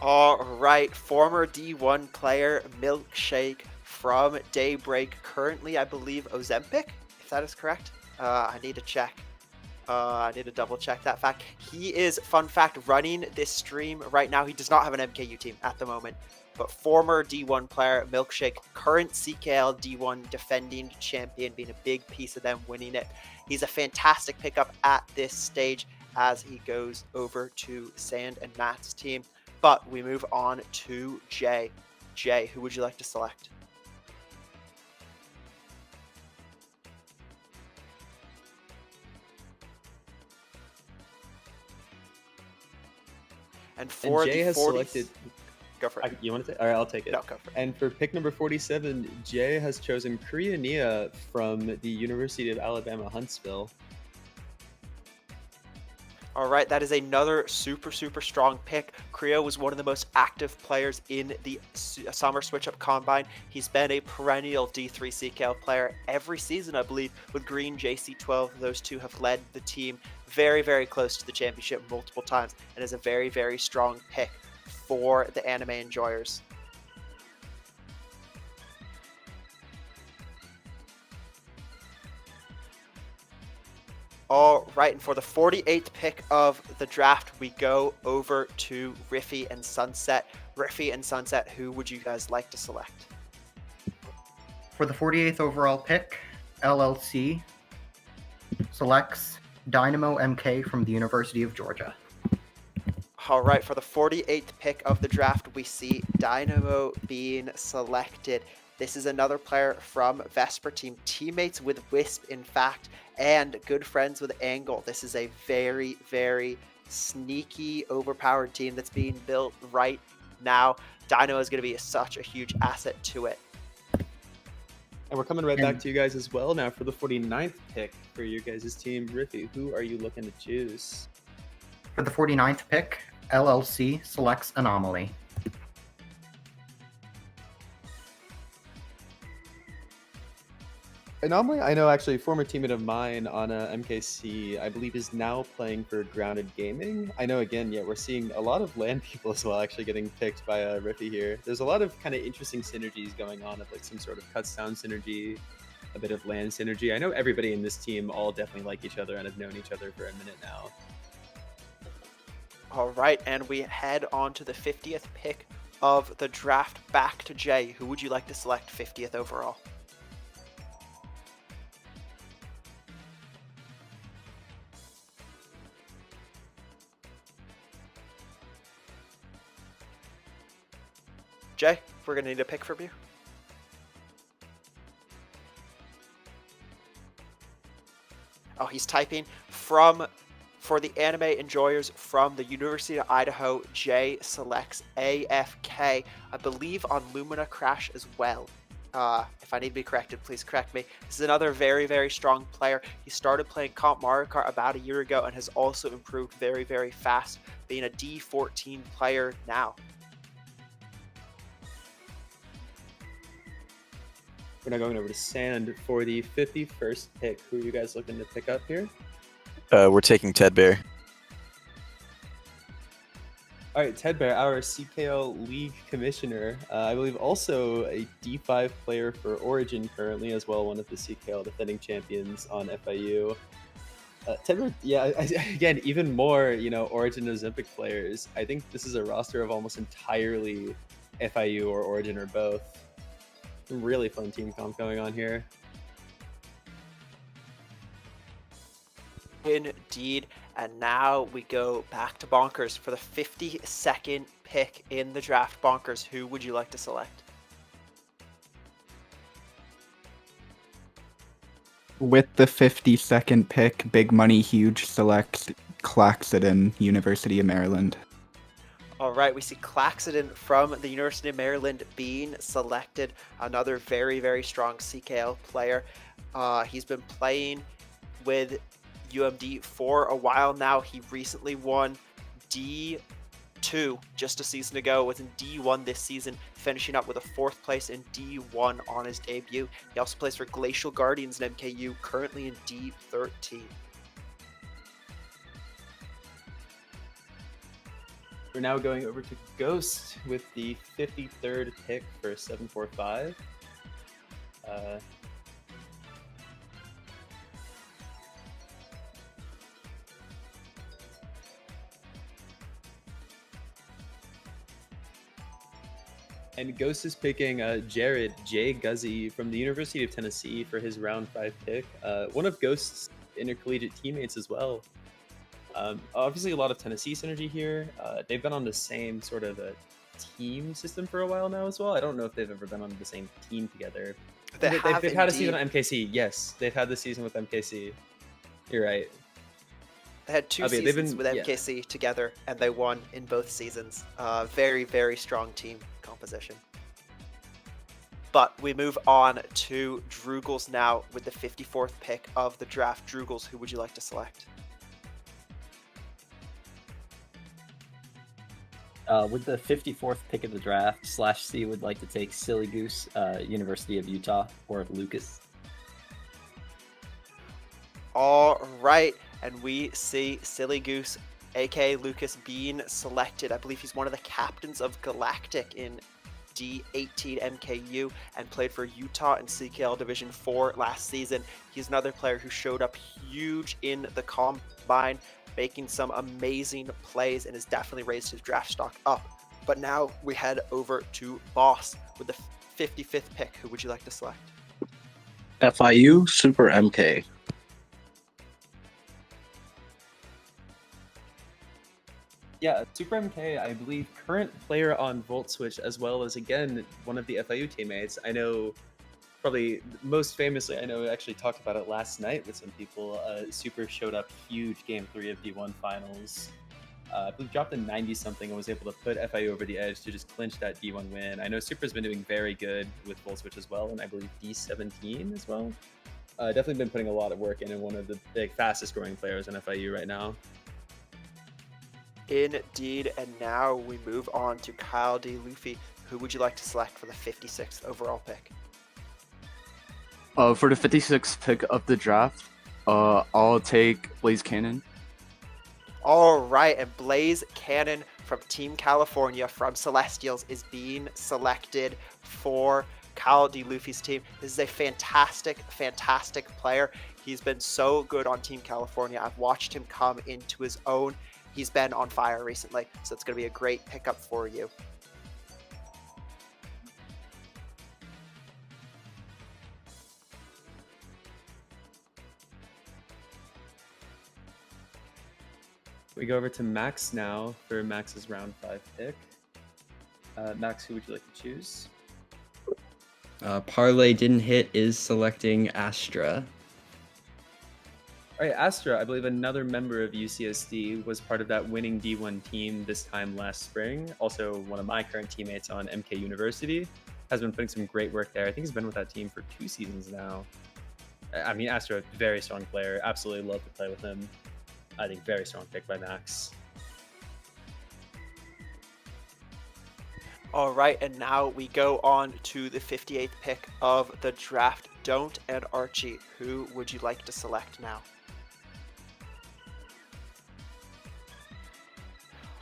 [SPEAKER 2] All right, former D1 player Milkshake from Daybreak, currently I believe Ozempic, if that is correct. I need to check. I need to double check that fact. He is, fun fact, running this stream right now. He does not have an MKU team at the moment, but former D1 player, Milkshake, current CKL D1 defending champion, being a big piece of them winning it. He's a fantastic pickup at this stage as he goes over to Sand and Matt's team. But we move on to Jay. Jay, who would you like to select? And for
[SPEAKER 11] Jay
[SPEAKER 2] the
[SPEAKER 11] has
[SPEAKER 2] 40...
[SPEAKER 11] selected.
[SPEAKER 2] Go for it.
[SPEAKER 11] You want to take? All right, I'll take it.
[SPEAKER 2] No, go for it.
[SPEAKER 11] And for pick number 47, Jay has chosen Kriya Nia from the University of Alabama, Huntsville.
[SPEAKER 2] All right, that is another super strong pick. Kriya was one of the most active players in the Summer Switchup Combine. He's been a perennial D3 CKL player every season, I believe, with Green JC12. Those two have led the team very close to the championship multiple times, and is a very strong pick for the anime enjoyers. All right, and for the 48th pick of the draft, we go over to Riffy and Sunset. Riffy and Sunset, who would you guys like to select?
[SPEAKER 3] For the 48th overall pick, LLC selects Dynamo MK from the University of Georgia.
[SPEAKER 2] All right, for the 48th pick of the draft, we see Dynamo being selected. This is another player from Vesper team, teammates with Wisp, in fact, and good friends with Angle. This is a very sneaky, overpowered team that's being built right now. Dynamo is going to be such a huge asset to it.
[SPEAKER 11] And we're coming right back to you guys as well now for the 49th pick for your guys' team. Riffy, who are you looking to choose?
[SPEAKER 3] For the 49th pick, LLC selects Anomaly.
[SPEAKER 11] Anomaly, I know actually, former teammate of mine on MKC, I believe is now playing for Grounded Gaming. I know, again, yeah, we're seeing a lot of LAN people as well actually getting picked by Riffy here. There's a lot of kind of interesting synergies going on of like some sort of cuts down synergy, a bit of LAN synergy. I know everybody in this team all definitely like each other and have known each other for a minute now.
[SPEAKER 2] All right, and we head on to the 50th pick of the draft. Back to Jay. Who would you like to select 50th overall? Jay, we're going to need a pick from you. Oh, he's typing for the anime enjoyers from the University of Idaho. Jay selects AFK, I believe on Lumina Crash as well. If I need to be corrected, please correct me. This is another very strong player. He started playing Comp Mario Kart about a year ago and has also improved very fast, being a D14 player now.
[SPEAKER 11] We're now going over to Sand for the 51st pick. Who are you guys looking to pick up here?
[SPEAKER 12] We're taking Ted Bear.
[SPEAKER 11] All right, Ted Bear, our CKL League Commissioner, I believe also a D5 player for Origin currently, as well, one of the CKL defending champions on FIU. Ted Bear, yeah, again, even more, Origin and Ozempic players. I think this is a roster of almost entirely FIU or Origin or both. Some really fun team comp going on here.
[SPEAKER 2] Indeed. And now we go back to Bonkers for the 52nd pick in the draft. Bonkers, who would you like to select?
[SPEAKER 5] With the 52nd pick, Big Money Huge selects Claxton, University of Maryland.
[SPEAKER 2] All right, we see Claxton from the University of Maryland being selected. Another very strong CKL player. He's been playing with UMD for a while now. He recently won D2 just a season ago, was in D1 this season, finishing up with a 4th place in D1 on his debut. He also plays for Glacial Guardians in MKU, currently in D13.
[SPEAKER 11] We're now going over to Ghost with the 53rd pick for 745. And Ghost is picking Jared J. Guzzi from the University of Tennessee for his round 5 pick. One of Ghost's intercollegiate teammates as well. Obviously, a lot of Tennessee synergy here. They've been on the same sort of a team system for a while now as well. I don't know if they've ever been on the same team together. They've had a season on MKC. Yes, they've had the season with MKC. You're right.
[SPEAKER 2] They had two seasons with MKC together, and they won in both seasons. Very, very strong team composition. But we move on to Drugels now with the 54th pick of the draft. Drugels, who would you like to select?
[SPEAKER 6] With the 54th pick of the draft, /C would like to take Silly Goose, University of Utah, or Lucas.
[SPEAKER 2] All right, and we see Silly Goose, aka Lucas, being selected. I believe he's one of the captains of Galactic in D18 MKU and played for Utah in CKL Division 4 last season. He's another player who showed up huge in the combine, making some amazing plays, and has definitely raised his draft stock up. But now we head over to Boss with the 55th pick. Who would you like to select?
[SPEAKER 7] FIU Super MK.
[SPEAKER 11] Yeah, Super MK, I believe, current player on Volt Switch, as well as, again, one of the FIU teammates. I know, probably most famously, I know I actually talked about it last night with some people. Super showed up huge Game 3 of D1 Finals. I believe dropped a 90-something and was able to put FIU over the edge to just clinch that D1 win. I know Super's been doing very good with Volt Switch as well, and I believe D17 as well. Definitely been putting a lot of work in, and one of the big, fastest-growing players in FIU right now.
[SPEAKER 2] Indeed, and now we move on to Kyle D. Luffy. Who would you like to select for the 56th overall pick?
[SPEAKER 8] For the 56th pick of the draft, I'll take Blaze Cannon.
[SPEAKER 2] All right, and Blaze Cannon from Team California from Celestials is being selected for Kyle D. Luffy's team. This is a fantastic, fantastic player. He's been so good on Team California. I've watched him come into his own. He's been on fire recently, so it's going to be a great pickup for you.
[SPEAKER 11] We go over to Max now for Max's round 5 pick. Max, who would you like to choose?
[SPEAKER 9] Parlay didn't hit is selecting Astra.
[SPEAKER 11] All right, Astra, I believe another member of UCSD, was part of that winning D1 team this time last spring. Also, one of my current teammates on MK University has been putting some great work there. I think he's been with that team for 2 seasons now. I mean, Astra, very strong player. Absolutely love to play with him. I think very strong pick by Max.
[SPEAKER 2] All right, and now we go on to the 58th pick of the draft. Don't and Archie, who would you like to select now?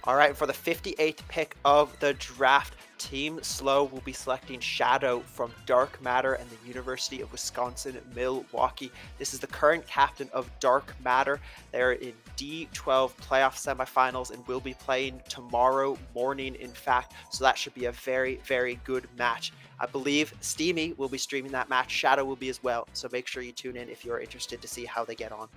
[SPEAKER 2] All right, for the 58th pick of the draft, Team Slow will be selecting Shadow from Dark Matter and the University of Wisconsin-Milwaukee. This is the current captain of Dark Matter. They're in D12 playoff semifinals and will be playing tomorrow morning, in fact. So that should be a very, very good match. I believe Steamy will be streaming that match. Shadow will be as well. So make sure you tune in if you're interested to see how they get on.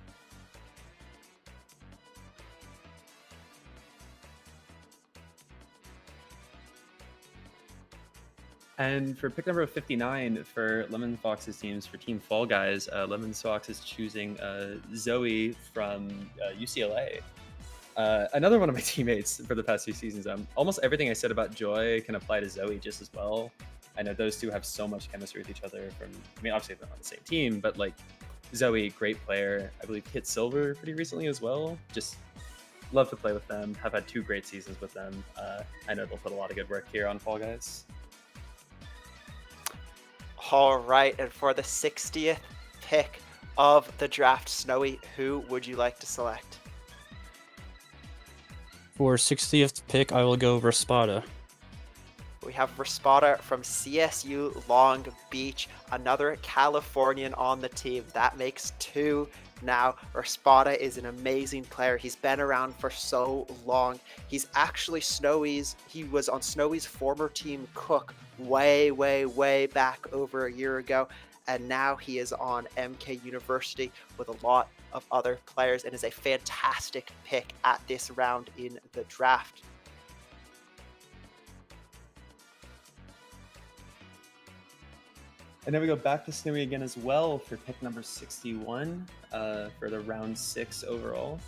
[SPEAKER 11] And for pick number 59 for Lemon Fox's teams for Team Fall Guys, Lemon Fox is choosing Zoe from UCLA. Another one of my teammates for the past 2 seasons. Almost everything I said about Joy can apply to Zoe just as well. I know those two have so much chemistry with each other. I mean, obviously they're on the same team, but like Zoe, great player. I believe hit silver pretty recently as well. Just love to play with them. Have had 2 great seasons with them. I know they'll put a lot of good work here on Fall Guys.
[SPEAKER 2] All right, and for the 60th pick of the draft, Snowy, who would you like to select?
[SPEAKER 13] For 60th pick, I will go Raspada.
[SPEAKER 2] We have Raspada from CSU Long Beach, another Californian on the team. That makes 2 now. Raspada is an amazing player. He's been around for so long. He's actually he was on Snowy's former team Cook way back over a year ago. And now he is on MK University with a lot of other players and is a fantastic pick at this round in the draft.
[SPEAKER 11] And then we go back to Snowy again as well for pick number 61 for the round 6 overall.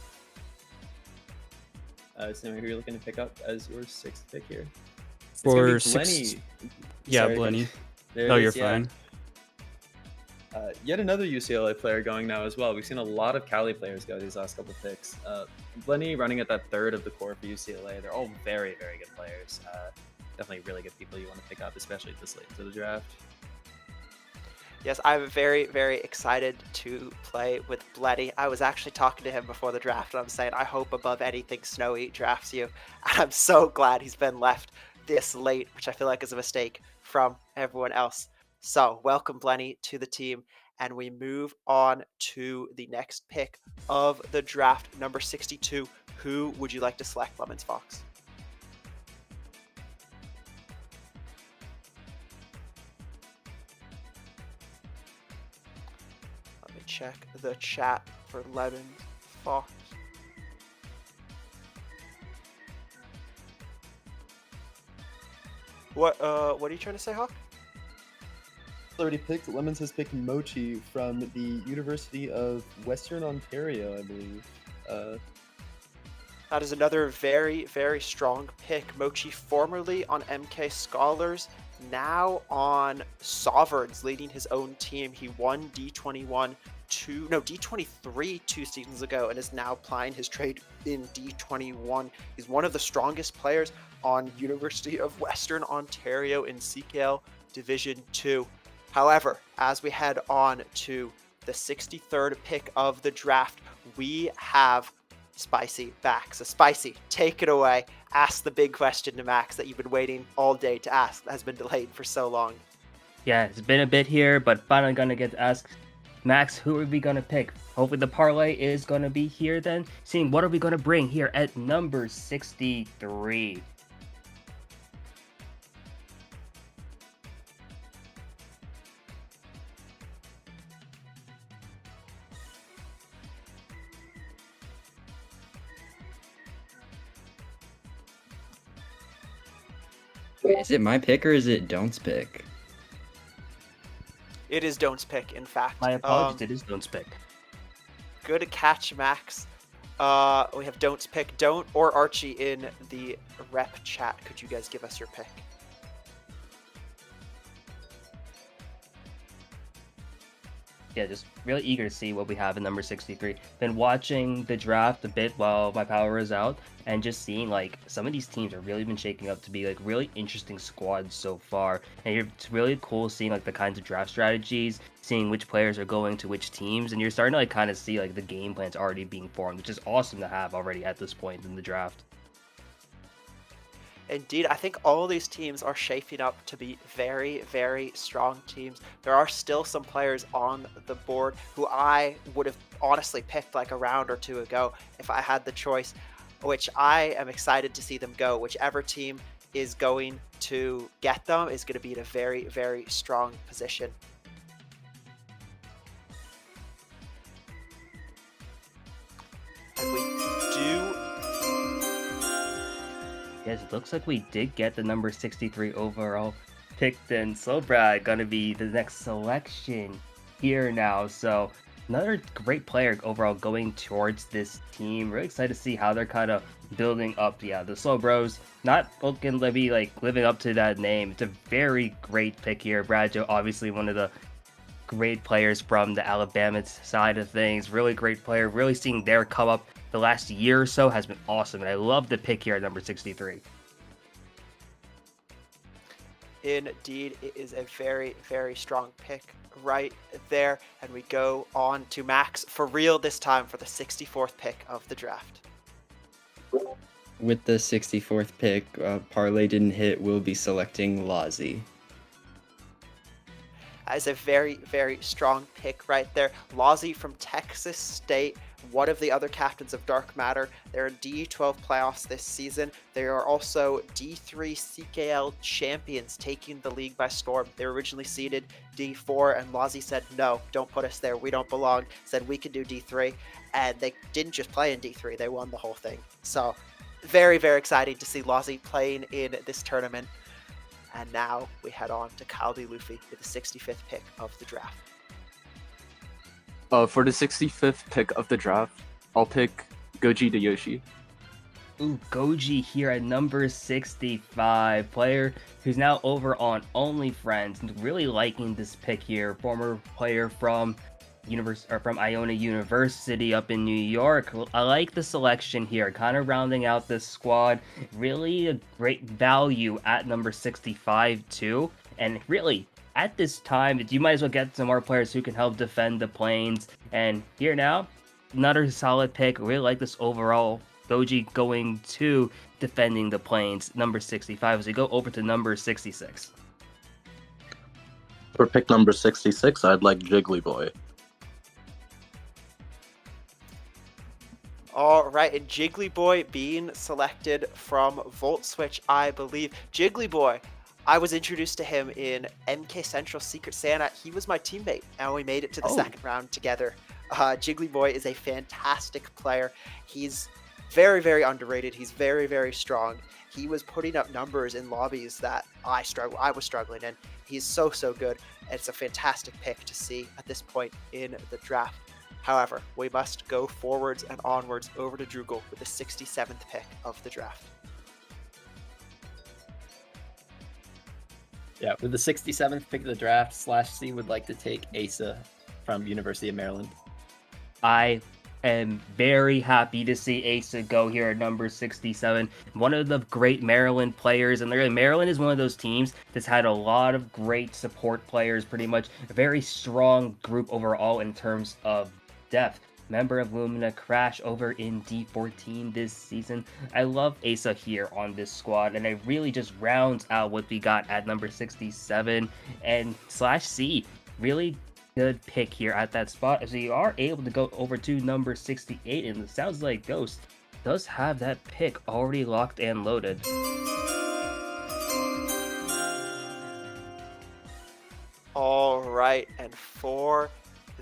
[SPEAKER 11] Snowy, who are you looking to pick up as your 6th pick here? It's gonna be
[SPEAKER 13] For six,
[SPEAKER 11] Blenny.
[SPEAKER 13] yeah,
[SPEAKER 11] Sorry.
[SPEAKER 13] Blenny.
[SPEAKER 11] There
[SPEAKER 13] No,
[SPEAKER 11] it
[SPEAKER 13] you're
[SPEAKER 11] is, yeah.
[SPEAKER 13] fine.
[SPEAKER 11] Yet another UCLA player going now as well. We've seen a lot of Cali players go these last couple picks. Blenny running at that third of the core for UCLA. They're all very good players. Definitely really good people you want to pick up, especially this late into the draft.
[SPEAKER 2] Yes, I'm very excited to play with Blenny. I was actually talking to him before the draft, and I'm saying I hope above anything Snowy drafts you. And I'm so glad he's been left this late, which I feel like is a mistake from everyone else. So welcome Blenny to the team, and we move on to the next pick of the draft, number 62. Who would you like to select, Lemons Fox? Let me check the chat for Lemons Fox. What are you trying to say, Hawk?
[SPEAKER 11] Already picked. Lemons has picked Mochi from the University of Western Ontario, I believe.
[SPEAKER 2] That is another very strong pick. Mochi, formerly on MK Scholars, now on Sovereigns, leading his own team. He won D23 2 seasons ago and is now plying his trade in D21. He's one of the strongest players on University of Western Ontario in CKL Division 2. However, as we head on to the 63rd pick of the draft, we have Spicy back. So Spicy, take it away. Ask the big question to Max that you've been waiting all day to ask, that has been delayed for so long.
[SPEAKER 1] Yeah, it's been a bit here, but finally gonna get to ask Max, who are we gonna pick? Hopefully the parlay is gonna be here then. Seeing what are we gonna bring here at number 63.
[SPEAKER 9] Wait, is it my pick or is it Don't's pick?
[SPEAKER 2] It is Don't's pick, in fact.
[SPEAKER 1] My apologies, it is Don't's pick.
[SPEAKER 2] Good catch, Max. We have Don't's pick. Don't or Archie in the rep chat. Could you guys give us your pick?
[SPEAKER 1] Yeah, just really eager to see what we have in number 63. Been watching the draft a bit while my power is out, and just seeing like some of these teams are really been shaking up to be like really interesting squads so far. And it's really cool seeing like the kinds of draft strategies, seeing which players are going to which teams, and you're starting to like kind of see like the game plans already being formed, which is awesome to have already at this point in the draft.
[SPEAKER 2] Indeed, I think all these teams are shaping up to be very strong teams. There are still some players on the board who I would have honestly picked like a round or two ago if I had the choice, which I am excited to see them go. Whichever team is going to get them is going to be in a very strong position. And we do.
[SPEAKER 1] Yes, it looks like we did get the number 63 overall pick then. Slowbrad gonna be the next selection here now. So another great player overall going towards this team. Really excited to see how they're kind of building up. Yeah, the Slow Bros not looking to be like living up to that name. It's a very great pick here. Brad Joe, obviously one of the great players from the Alabama side of things. Really great player. Really seeing their come up the last year or so has been awesome, and I love the pick here at number 63.
[SPEAKER 2] Indeed, it is a very strong pick right there. And we go on to Max for real this time for the 64th pick of the draft.
[SPEAKER 9] With the 64th pick, Parlay didn't hit, we'll be selecting Lazi.
[SPEAKER 2] is a very, very strong pick right there. Lozzie from Texas State, one of the other captains of Dark Matter. They're in D12 playoffs this season. They are also D3 CKL champions, taking the league by storm. They were originally seeded D4, and Lozzie said, no, don't put us there. We don't belong. Said we can do D3. And they didn't just play in D3, they won the whole thing. So very, very exciting to see Lozzie playing in this tournament. And now we head on to Kaldi Luffy with the 65th pick of the draft.
[SPEAKER 8] For the 65th pick of the draft, I'll pick Goji Yoshi.
[SPEAKER 1] Ooh, Goji here at number 65, player who's now over on OnlyFriends. Really liking this pick here. Former player from from Iona University up in New York. I like the selection here, kind of rounding out this squad. Really a great value at number 65 too. And really, at this time, you might as well get some more players who can help defend the planes. And here now, another solid pick. Really like this overall. Goji going to defending the planes, number 65, as we go over to number 66.
[SPEAKER 7] For pick number 66, I'd like Jiggly Boy.
[SPEAKER 2] All right, and Jiggly Boy being selected from Volt Switch, I believe. Jiggly Boy, I was introduced to him in MK Central Secret Santa. He was my teammate, and we made it to the second round together. Jiggly Boy is a fantastic player. He's very, very underrated. He's very, very strong. He was putting up numbers in lobbies that I was struggling in. He's so, so good. And it's a fantastic pick to see at this point in the draft. However, we must go forwards and onwards over to Droogle with the 67th pick of the draft.
[SPEAKER 6] Yeah, with the 67th pick of the draft, /C would like to take Asa from University of Maryland.
[SPEAKER 1] I am very happy to see Asa go here at number 67. One of the great Maryland players, and Maryland is one of those teams that's had a lot of great support players, pretty much a very strong group overall in terms of depth. Member of Lumina Crash over in D14 this season. I love Asa here on this squad, and it really just rounds out what we got at number 67. And /C, really good pick here at that spot, as we are able to go over to number 68, and it sounds like Ghost does have that pick already locked and loaded.
[SPEAKER 2] All right, and for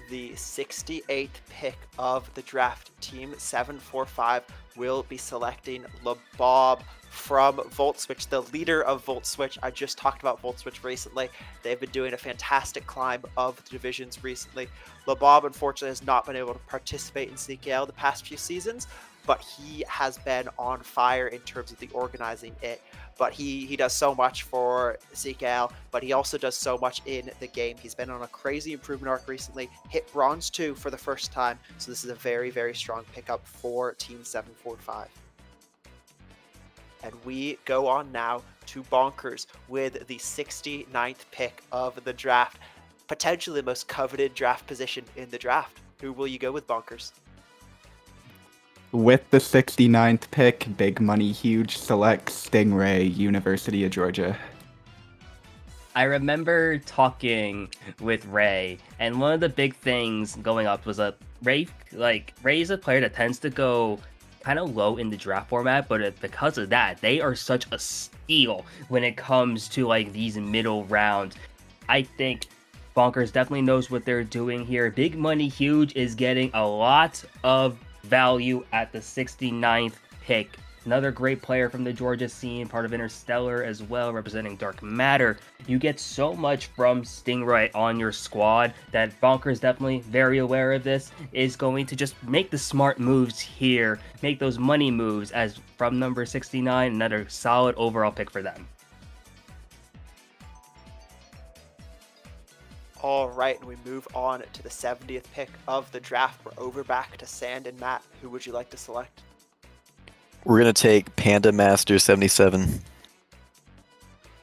[SPEAKER 2] the 68th pick of the draft, Team 745 will be selecting LeBob from Volt Switch, the leader of Volt Switch. I just talked about Volt Switch recently. They've been doing a fantastic climb of the divisions recently. LeBob, unfortunately, has not been able to participate in CKL the past few seasons, but he has been on fire in terms of the organizing it. But he does so much for CKL, but he also does so much in the game. He's been on a crazy improvement arc recently, hit Bronze 2 for the first time, so this is a very, very strong pickup for Team 745. And we go on now to Bonkers with the 69th pick of the draft, potentially the most coveted draft position in the draft. Who will you go with, Bonkers?
[SPEAKER 5] With the 69th pick, big money, huge select Stingray, University of Georgia.
[SPEAKER 1] I remember talking with Ray, and one of the big things going up was that Ray is a player that tends to go kind of low in the draft format, but because of that, they are such a steal when it comes to like these middle rounds. I think Bonkers definitely knows what they're doing here. Big Money Huge is getting a lot of value at the 69th pick. Another great player from the Georgia scene, part of Interstellar as well, representing Dark Matter. You get so much from Stingray on your squad that Bonkers, definitely very aware of this, is going to just make the smart moves here, make those money moves, as from number 69, another solid overall pick for them.
[SPEAKER 2] All right, and we move on to the 70th pick of the draft. We're over back to Sand and Matt. Who would you like to select?
[SPEAKER 12] We're going to take Panda Master 77.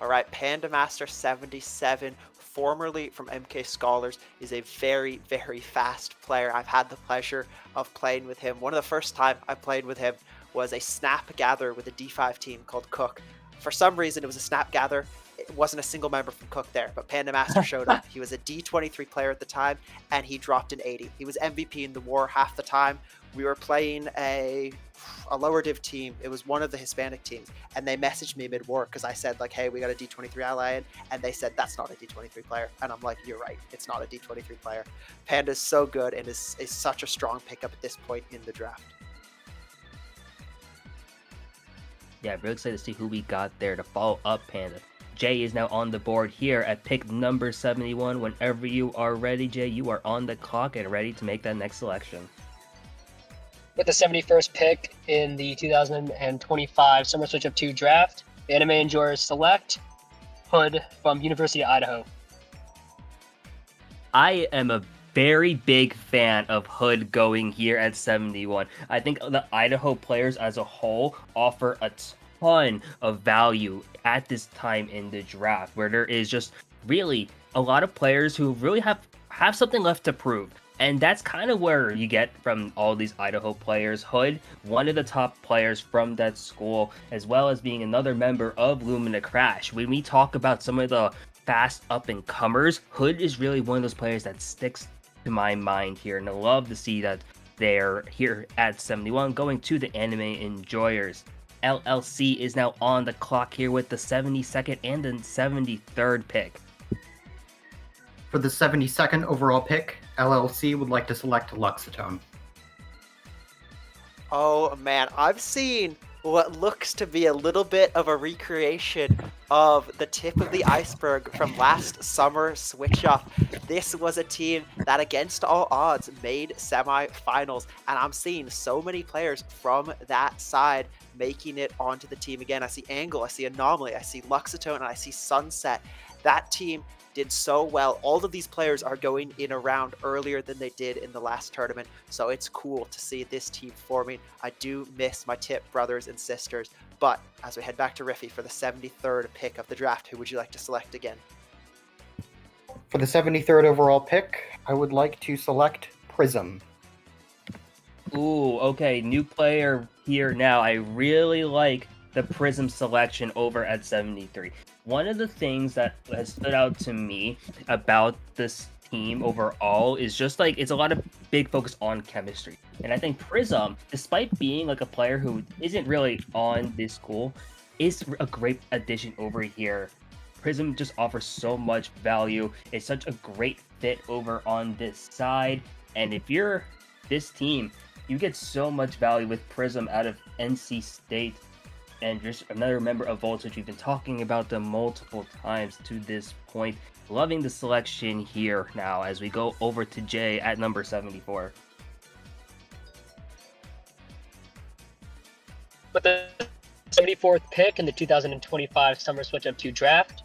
[SPEAKER 2] All right, Panda Master 77, formerly from MK Scholars, is a very, very fast player. I've had the pleasure of playing with him. One of the first time I played with him was a snap gather with a D5 team called Cook. For some reason, it was a snap gather. it wasn't a single member from Cook there, but Panda Master showed up. He was a D23 player at the time, and he dropped an 80. He was MVP in the war half the time. We were playing a lower div team. It was one of the Hispanic teams, and they messaged me mid-war because I said, like, hey, we got a D23 ally in, and they said, that's not a D23 player. And I'm like, you're right, it's not a D23 player. Panda's so good and is such a strong pickup at this point in the draft.
[SPEAKER 1] Yeah, really excited to see who we got there to follow up Panda. Jay is now on the board here at pick number 71. Whenever you are ready, Jay, you are on the clock and ready to make that next selection.
[SPEAKER 4] With the 71st pick in the 2025 Summer Switchup 2 draft, the anime enjoyers select Hood from University of Idaho.
[SPEAKER 1] I am a very big fan of Hood going here at 71. I think the Idaho players as a whole offer a ton of value at this time in the draft, where there is just really a lot of players who really have something left to prove. And that's kind of where you get from all these Idaho players. Hood, one of the top players from that school, as well as being another member of Lumina Crash. When we talk about some of the fast up-and-comers, Hood is really one of those players that sticks to my mind here, and I love to see that they're here at 71 going to the anime enjoyers. LLC is now on the clock here with the 72nd and the 73rd pick.
[SPEAKER 3] For the 72nd overall pick, LLC would like to select Luxatone.
[SPEAKER 2] Oh man, I've seen what looks to be a little bit of a recreation of the tip of the iceberg from last summer Switch Up. This was a team that against all odds made semi-finals, and I'm seeing so many players from that side making it onto the team again. I see Angle, I see Anomaly, I see Luxatone, and I see Sunset. That team did so well. All of these players are going in a round earlier than they did in the last tournament, so it's cool to see this team forming. I do miss my Tip brothers and sisters, but as we head back to Riffy for the 73rd pick of the draft, who would you like to select again?
[SPEAKER 3] For the 73rd overall pick, I would like to select Prism.
[SPEAKER 1] Ooh, okay, new player here now. I really like the Prism selection over at 73. One of the things that has stood out to me about this team overall is just like it's a lot of big focus on chemistry. And I think Prism, despite being like a player who isn't really on this school, is a great addition over here. Prism just offers so much value. It's such a great fit over on this side. And if you're this team, you get so much value with Prism out of NC State. And just another member of Voltage. We've been talking about them multiple times to this point. Loving the selection here now as we go over to Jay at number 74.
[SPEAKER 4] With the 74th pick in the 2025 Summer Switchup 2 draft,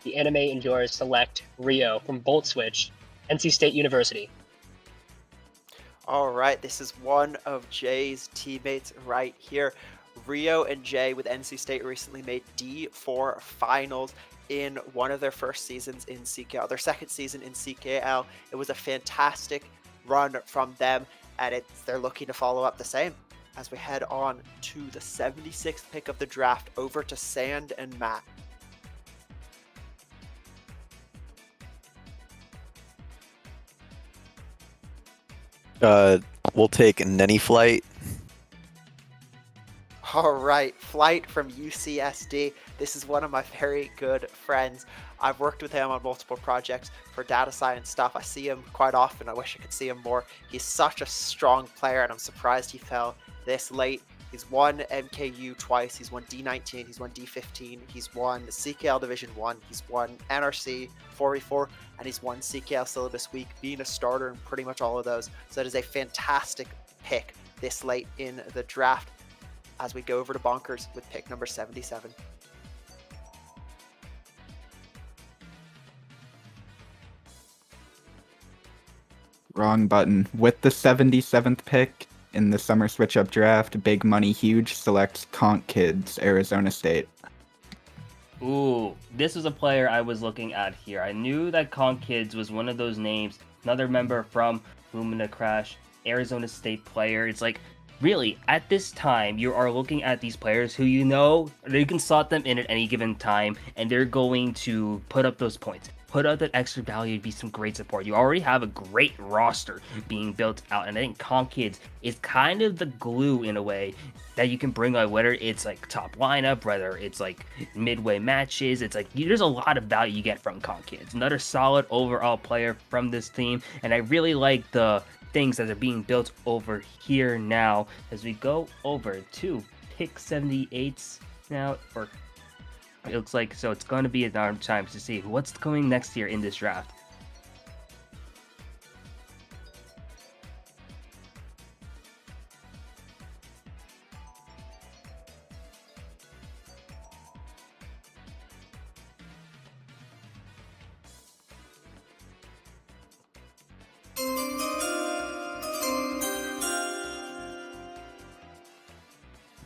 [SPEAKER 4] the anime enjoyers select Rio from Bolt Switch, NC State University.
[SPEAKER 2] All right, this is one of Jay's teammates right here. Rio and Jay with NC State recently made D4 finals in one of their first seasons in CKL, their second season in CKL. It was a fantastic run from them, and they're looking to follow up the same as we head on to the 76th pick of the draft over to Sand and Matt.
[SPEAKER 12] We'll take Nenny Flight.
[SPEAKER 2] All right, Flight from UCSD. This is one of my very good friends. I've worked with him on multiple projects for data science stuff. I see him quite often. I wish I could see him more. He's such a strong player, and I'm surprised he fell this late. He's won MKU twice. He's won D19. He's won D15. He's won CKL Division 1. He's won NRC 4v4, and he's won CKL Syllabus Week, being a starter in pretty much all of those. So that is a fantastic pick this late in the draft as we go over to Bonkers with pick number 77.
[SPEAKER 5] Wrong button. With the 77th pick in the Summer Switch-Up draft, Big Money Huge selects Conch Kids, Arizona State.
[SPEAKER 1] Ooh, this was a player I was looking at here. I knew that Conch Kids was one of those names, another member from Lumina Crash, Arizona State player. It's like really, at this time, you are looking at these players who you know you can slot them in at any given time, and they're going to put up those points. Put up that extra value to be some great support. You already have a great roster being built out, and I think Conk Kids is kind of the glue in a way that you can bring on, whether it's like top lineup, whether it's like midway matches. It's like there's a lot of value you get from Conk Kids. Another solid overall player from this team, and I really like the things that are being built over here now as we go over to pick 78s now, or it looks like, so it's going to be another time to see what's coming next year in this draft.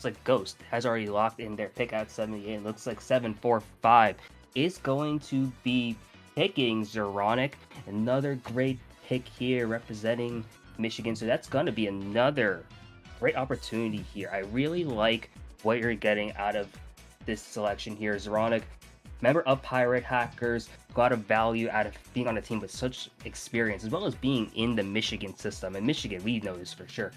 [SPEAKER 1] Looks like Ghost has already locked in their pick at 78. It looks like 745 is going to be picking Zeronic. Another great pick here representing Michigan. So that's going to be another great opportunity here. I really like what you're getting out of this selection here. Zeronic, member of Pirate Hackers, got a value out of being on a team with such experience, as well as being in the Michigan system. And Michigan, we know this for sure,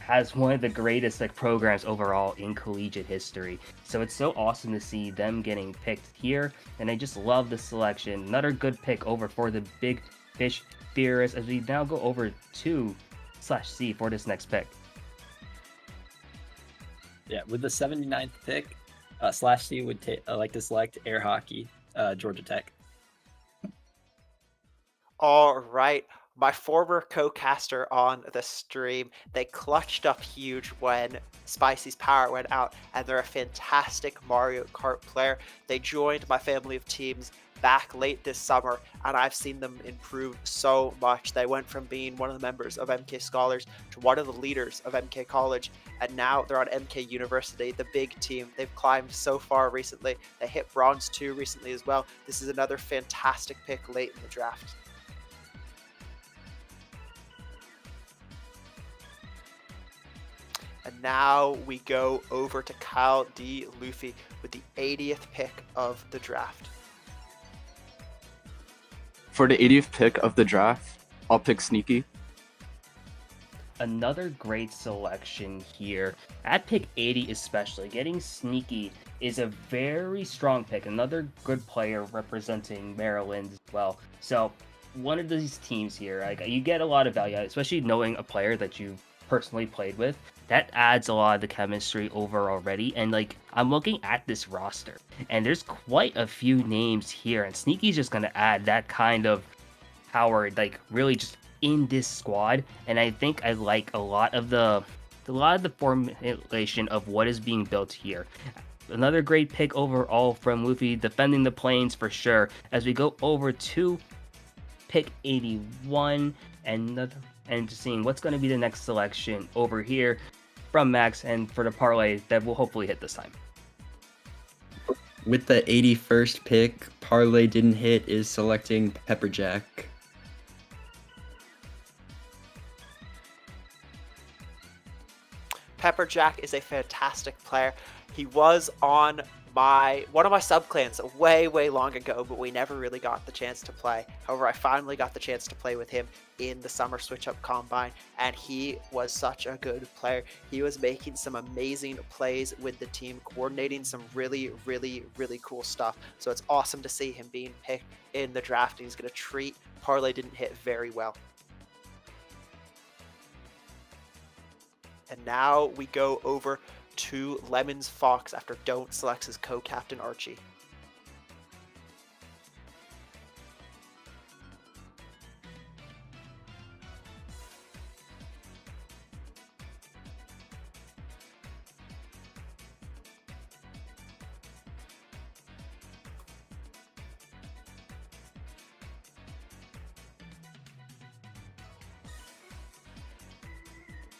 [SPEAKER 1] has one of the greatest like programs overall in collegiate history. So it's so awesome to see them getting picked here, and I just love the selection. Another good pick over for the Big Fish Theorist as we now go over to /C for this next pick.
[SPEAKER 6] Yeah, with the 79th pick, /C would like to select air hockey, Georgia Tech.
[SPEAKER 2] All right. My former co-caster on the stream, they clutched up huge when Spicy's power went out, and they're a fantastic Mario Kart player. They joined my family of teams back late this summer, and I've seen them improve so much. They went from being one of the members of MK Scholars to one of the leaders of MK College, and now they're on MK University, the big team. They've climbed so far recently. They hit Bronze 2 recently as well. This is another fantastic pick late in the draft. And now we go over to Kyle D. Luffy with the 80th pick of the draft.
[SPEAKER 8] For the 80th pick of the draft, I'll pick Sneaky.
[SPEAKER 1] Another great selection here. At pick 80 especially, getting Sneaky is a very strong pick. Another good player representing Maryland as well. So one of these teams here, like, you get a lot of value, especially knowing a player that you've personally played with. That adds a lot of the chemistry over already. And like, I'm looking at this roster and there's quite a few names here, and Sneaky's just going to add that kind of power, like really just in this squad. And I think I like a lot of the formulation of what is being built here. Another great pick overall from Luffy, defending the planes for sure. As we go over to pick 81 and just seeing what's going to be the next selection over here from Max, and for the parlay that will hopefully hit this time.
[SPEAKER 9] With the 81st pick, parlay didn't hit, is selecting Pepperjack.
[SPEAKER 2] Pepperjack is a fantastic player. He was on one of my subclans way long ago, but we never really got the chance to play. However, I finally got the chance to play with him in the summer Switchup Combine, and he was such a good player. He was making some amazing plays with the team, coordinating some really cool stuff. So it's awesome to see him being picked in the draft. He's going to treat parlay didn't hit very well. And now we go over to Lemons Fox after Don't selects his co-captain Archie.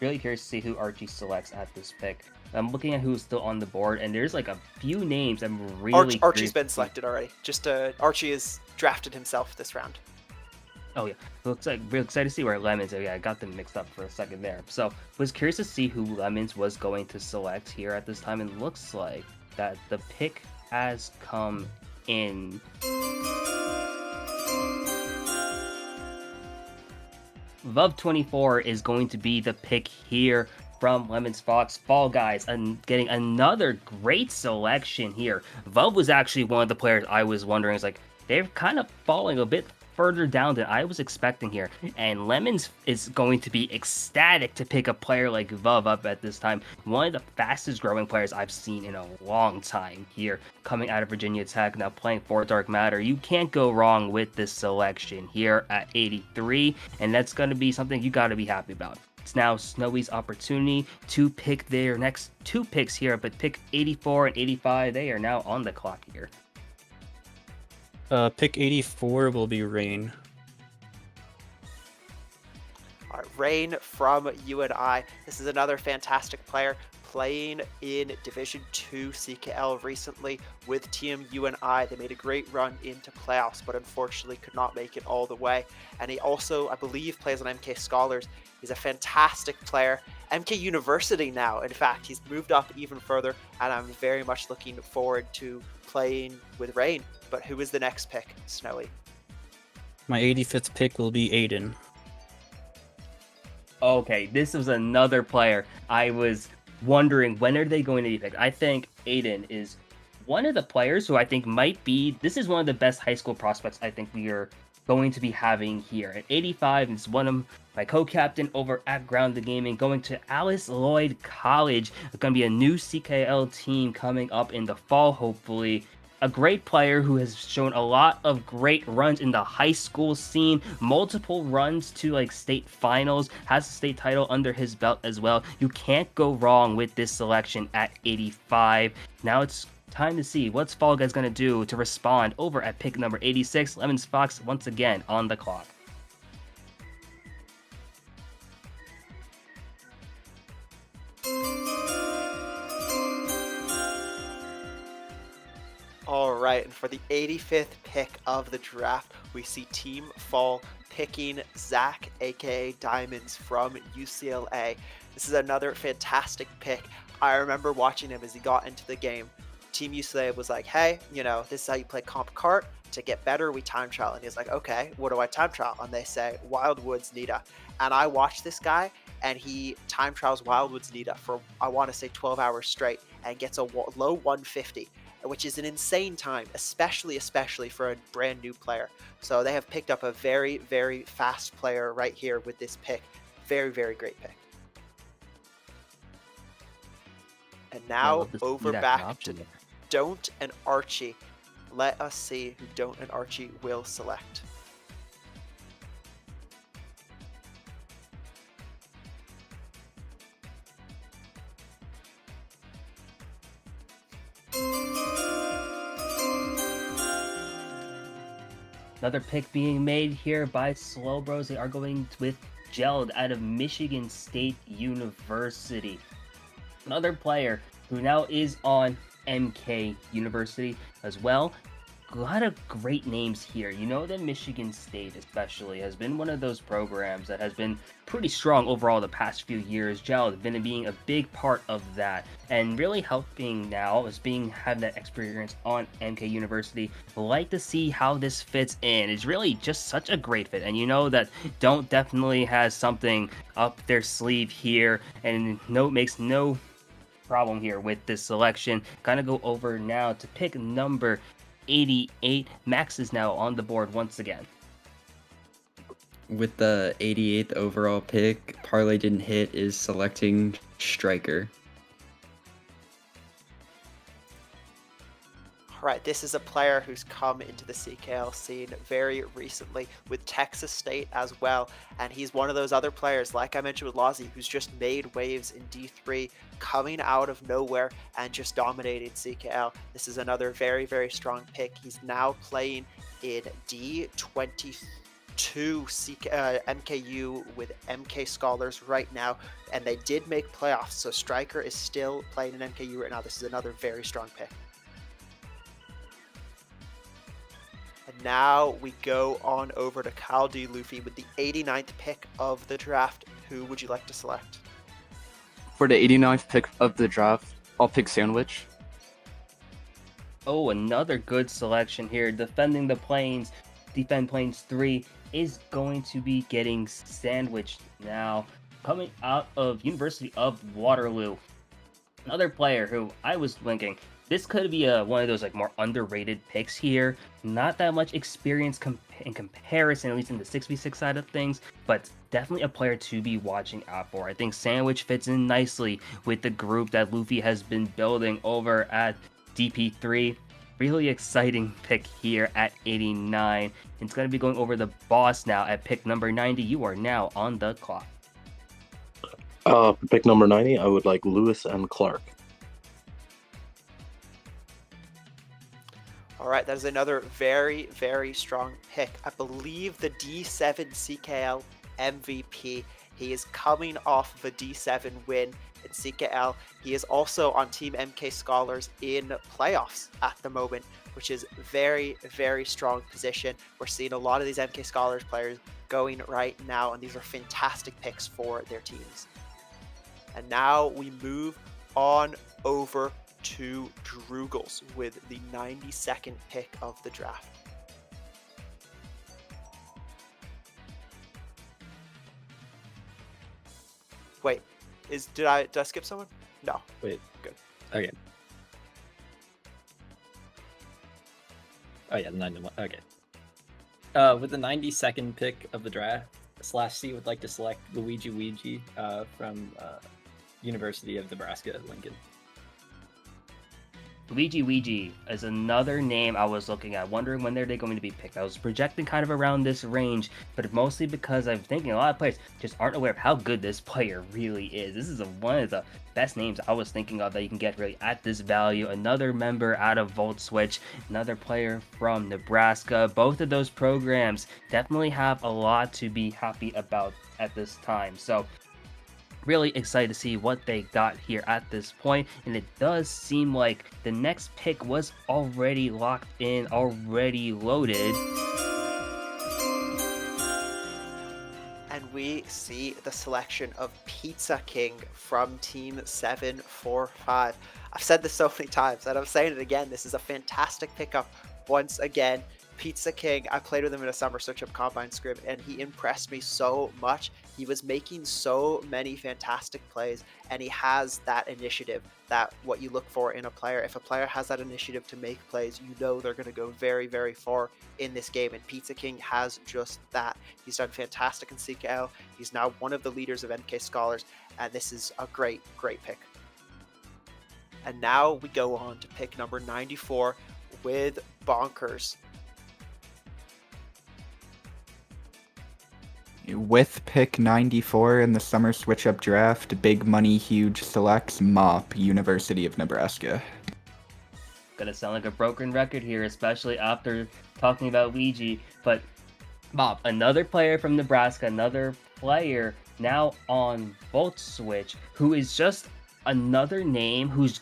[SPEAKER 1] Really curious to see who Archie selects at this pick. I'm looking at who's still on the board, and there's like a few names I'm really
[SPEAKER 2] Archie's been selected already. Archie has drafted himself this round.
[SPEAKER 1] Oh yeah, looks like real excited to see where Lemons. Oh yeah, I got them mixed up for a second there. So was curious to see who Lemons was going to select here at this time, and looks like that the pick has come in. Vov24 is going to be the pick here from Lemons Fox Fall Guys, and getting another great selection here. Vov was actually one of the players I was wondering, is like, they're kind of falling a bit further down than I was expecting here. And Lemons is going to be ecstatic to pick a player like Vov up at this time. One of the fastest growing players I've seen in a long time here, coming out of Virginia Tech, now playing for Dark Matter. You can't go wrong with this selection here at 83, and that's going to be something you got to be happy about. It's now Snowy's opportunity to pick their next two picks here, but pick 84 and 85, they are now on the clock here.
[SPEAKER 13] Pick 84 will be Rain.
[SPEAKER 2] All right, Rain from UNI. This is another fantastic player playing in Division 2 CKL recently with Team UNI. They made a great run into playoffs, but unfortunately could not make it all the way. And he also, I believe, plays on MK Scholars. He's a fantastic player. MK University now, in fact, he's moved up even further, and I'm very much looking forward to playing with Rain. But who is the next pick, Snowy?
[SPEAKER 13] My 85th pick will be Aiden.
[SPEAKER 1] Okay, this was another player I was wondering, when are they going to be picked? I think Aiden is one of the players who I think might be, this is one of the best high school prospects I think we are going to be having here. At 85, it's one of my co-captain over at Ground the Gaming, going to Alice Lloyd College. It's going to be a new CKL team coming up in the fall, hopefully. A great player who has shown a lot of great runs in the high school scene, multiple runs to like state finals, has a state title under his belt as well. You can't go wrong with this selection at 85. Now it's time to see what's Fall Guys going to do to respond over at pick number 86. Lemons Fox once again on the clock.
[SPEAKER 2] All right, and for the 85th pick of the draft, we see Team Fall picking Zach, aka Diamonds from UCLA. This is another fantastic pick. I remember watching him as he got into the game. Team UCLA was like, hey, you know, this is how you play comp cart. To get better, we time trial. And he's like, okay, what do I time trial? And they say, Wildwoods Nita. And I watched this guy, and he time trials Wildwoods Nita for, I want to say, 12 hours straight, and gets a low 150. Which is an insane time, especially for a brand new player. So they have picked up a very, very fast player right here with this pick. Very, very great pick. And now over back to Don't and Archie. Let us see who Don't and Archie will select.
[SPEAKER 1] Another pick being made here by Slow Bros. They are going with Geld out of Michigan State University. Another player who now is on MK University as well. A lot of great names here. You know that Michigan State especially has been one of those programs that has been pretty strong overall the past few years. Geld been being a big part of that, and really helping now is having that experience on MK University. Like to see how this fits in. It's really just such a great fit, and you know that Don't definitely has something up their sleeve here, and makes no problem here with this selection. Kind of go over now to pick number 88. Max is now on the board once again.
[SPEAKER 9] With the 88th overall pick, Parlay Didn't Hit is selecting Striker.
[SPEAKER 2] All right, this is a player who's come into the CKL scene very recently with Texas State as well, and he's one of those other players, like I mentioned with Lozzie, who's just made waves in D3, coming out of nowhere and just dominating CKL. This is another very, very strong pick. He's now playing in D22 MKU with MK Scholars right now, and they did make playoffs, so Striker is still playing in MKU right now. This is another very strong pick. And now we go on over to Caldi Luffy with the 89th pick of the draft. Who would you like to select?
[SPEAKER 8] For the 89th pick of the draft, I'll pick Sandwich.
[SPEAKER 1] Oh, another good selection here. Defending the Plains, Defend Plains 3 is going to be getting sandwiched now. Coming out of University of Waterloo. Another player who I was thinking, this could be one of those like more underrated picks here. Not that much experience in comparison, at least in the 6v6 side of things, but definitely a player to be watching out for. I think Sandwich fits in nicely with the group that Luffy has been building over at DP3. Really exciting pick here at 89. It's going to be going over the boss now at pick number 90. You are now on the clock.
[SPEAKER 7] For pick number 90, I would like Lewis and Clark.
[SPEAKER 2] All right, that is another very, very strong pick. I believe the D7 CKL MVP. He is coming off of a D7 win in CKL. He is also on Team MK Scholars in playoffs at the moment, which is very, very strong position. We're seeing a lot of these MK Scholars players going right now, and these are fantastic picks for their teams. And now we move on over to Drugels with the 92nd pick of the draft. Wait, did I skip someone? No.
[SPEAKER 11] Wait.
[SPEAKER 2] Good.
[SPEAKER 11] Okay. Oh yeah, 91. Okay. With the 92nd pick of the draft, /C would like to select Luigi Ouija from University of Nebraska Lincoln.
[SPEAKER 1] Luigi Ouija is another name I was looking at, wondering when they're going to be picked. I was projecting kind of around this range, but mostly because I'm thinking a lot of players just aren't aware of how good this player really is. This is one of the best names I was thinking of that you can get really at this value. Another member out of Volt Switch, another player from Nebraska. Both of those programs definitely have a lot to be happy about at this time. So really excited to see what they got here at this point, and it does seem like the next pick was already locked in, already loaded.
[SPEAKER 2] And we see the selection of Pizza King from Team 745. I've said this so many times, and I'm saying it again. This is a fantastic pickup once again. Pizza King, I played with him in a Summer Switchup Combine scrim, and he impressed me so much. He was making so many fantastic plays, and he has that initiative, that what you look for in a player. If a player has that initiative to make plays, you know they're going to go very, very far in this game, and Pizza King has just that. He's done fantastic in CKL. He's now one of the leaders of MK Scholars, and this is a great, great pick. And now we go on to pick number 94 with Bonkers.
[SPEAKER 5] With pick 94 in the Summer Switchup Draft, Big Money Huge selects Mop, University of Nebraska.
[SPEAKER 1] Gonna sound like a broken record here, especially after talking about Ouija, but Mop, another player from Nebraska, another player now on Volt Switch, who is just another name who's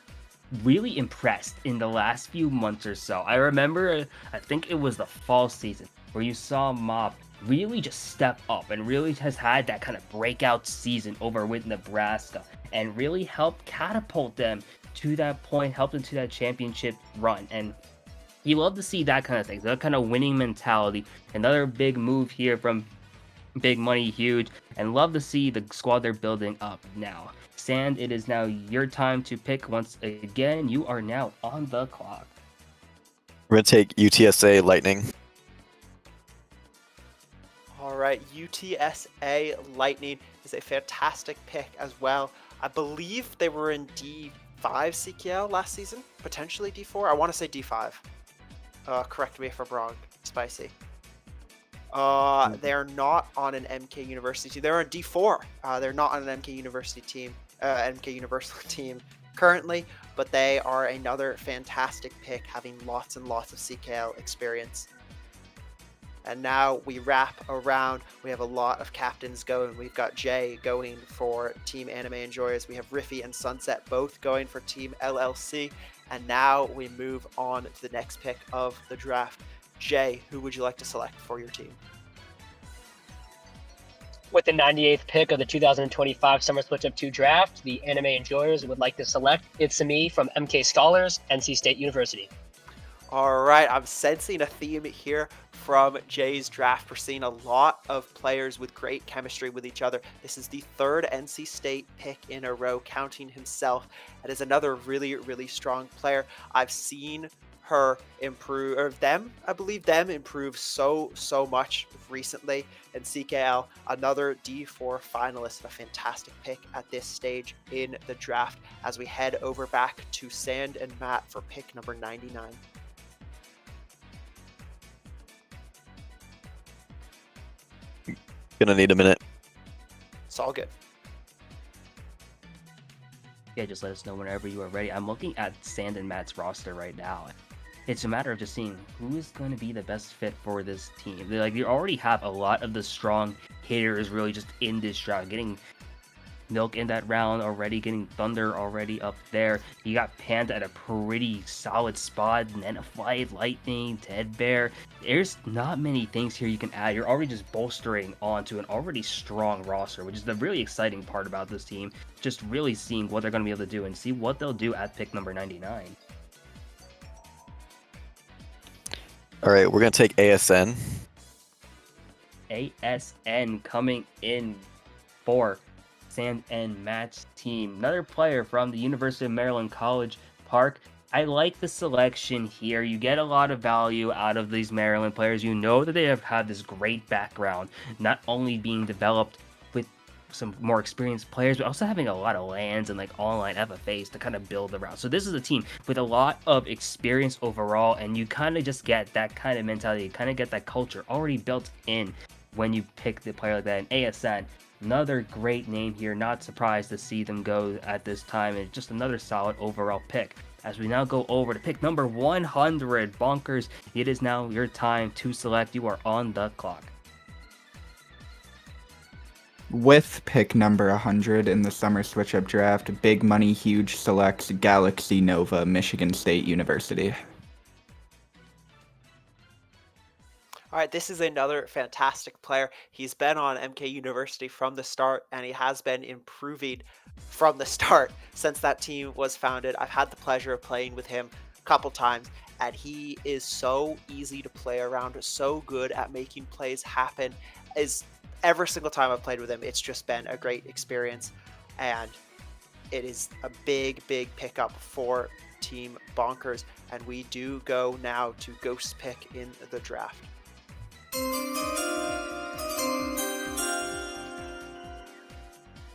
[SPEAKER 1] really impressed in the last few months or so. I remember, I think it was the fall season, where you saw Mop really just step up and really has had that kind of breakout season over with Nebraska and really helped catapult them to that point, helped them to that championship run. And you love to see that kind of thing, that kind of winning mentality. Another big move here from Big Money Huge, and love to see the squad they're building up now. Sand, it is now your time to pick once again. You are now on the clock.
[SPEAKER 12] We're going to take UTSA Lightning.
[SPEAKER 2] All right, UTSA Lightning is a fantastic pick as well. I believe they were in D5 CKL last season, potentially D4. I want to say D5. Correct me if I'm wrong, Spicy. They're not on an MK University team. They're on D4. They're not on an MK University team, MK Universal team currently, but they are another fantastic pick, having lots and lots of CKL experience. And now we wrap around. We have a lot of captains going. We've got Jay going for Team Anime Enjoyers. We have Riffy and Sunset both going for Team LLC. And now we move on to the next pick of the draft. Jay, who would you like to select for your team?
[SPEAKER 4] With the 98th pick of the 2025 Summer Switchup 2 draft, the anime enjoyers would like to select It's Me from MK Scholars, NC State University.
[SPEAKER 2] All right, I'm sensing a theme here from Jay's draft. We're seeing a lot of players with great chemistry with each other. This is the third NC State pick in a row, counting himself. That is another really, really strong player. I've seen her improve, or them, I believe them improve so much recently. And CKL, another D4 finalist, a fantastic pick at this stage in the draft as we head over back to Sand and Matt for pick number 99.
[SPEAKER 12] Gonna need a minute.
[SPEAKER 2] It's all good.
[SPEAKER 1] Yeah, just let us know whenever you are ready. I'm looking at Sand and Matt's roster right now. It's a matter of just seeing who is going to be the best fit for this team. Like, you already have a lot of the strong hitters really just in this draft, getting Milk in that round already, getting Thunder already up there. You got Panda at a pretty solid spot, Nenaflight, Lightning, Ted Bear. There's not many things here you can add. You're already just bolstering onto an already strong roster, which is the really exciting part about this team. Just really seeing what they're going to be able to do and see what they'll do at pick number 99.
[SPEAKER 12] All right, we're gonna take ASN.
[SPEAKER 1] ASN coming in for Sand and Matt's team. Another player from the University of Maryland College Park. I like the selection here. You get a lot of value out of these Maryland players. You know that they have had this great background, not only being developed with some more experienced players, but also having a lot of lands and like online FFAs to kind of build around. So this is a team with a lot of experience overall, and you kind of just get that kind of mentality, you kind of get that culture already built in when you pick the player like that. And ASN, another great name here. Not surprised to see them go at this time, and just another solid overall pick. As we now go over to pick number 100, Bonkers, it is now your time to select. You are on the clock.
[SPEAKER 5] With pick number 100 in the Summer Switchup draft, Big Money Huge selects Galaxy Nova, Michigan State University.
[SPEAKER 2] All right, this is another fantastic player. He's been on MK University from the start, and he has been improving from the start since that team was founded. I've had the pleasure of playing with him a couple times, and he is so easy to play around, so good at making plays happen. Every single time I've played with him, it's just been a great experience, and it is a big pickup for Team Bonkers. And we do go now to Ghost pick in the draft.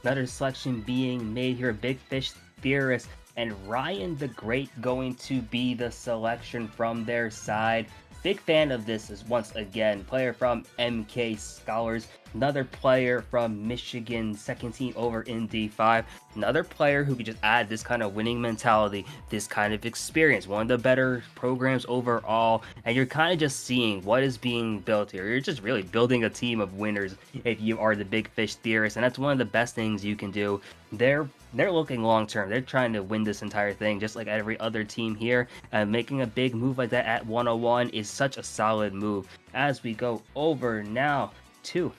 [SPEAKER 1] Another selection being made here, Big Fish Theorist and Ryan the Great going to be the selection from their side. Big fan of this is once again player from MK Scholars, another player from Michigan, second team over in D5, another player who could just add this kind of winning mentality, this kind of experience, one of the better programs overall, and you're kind of just seeing what is being built here. You're just really building a team of winners if you are the Big Fish Theorist, and that's one of the best things you can do. They're looking long term. They're trying to win this entire thing, just like every other team here. Making a big move like that at 101 is such a solid move. As we go over now to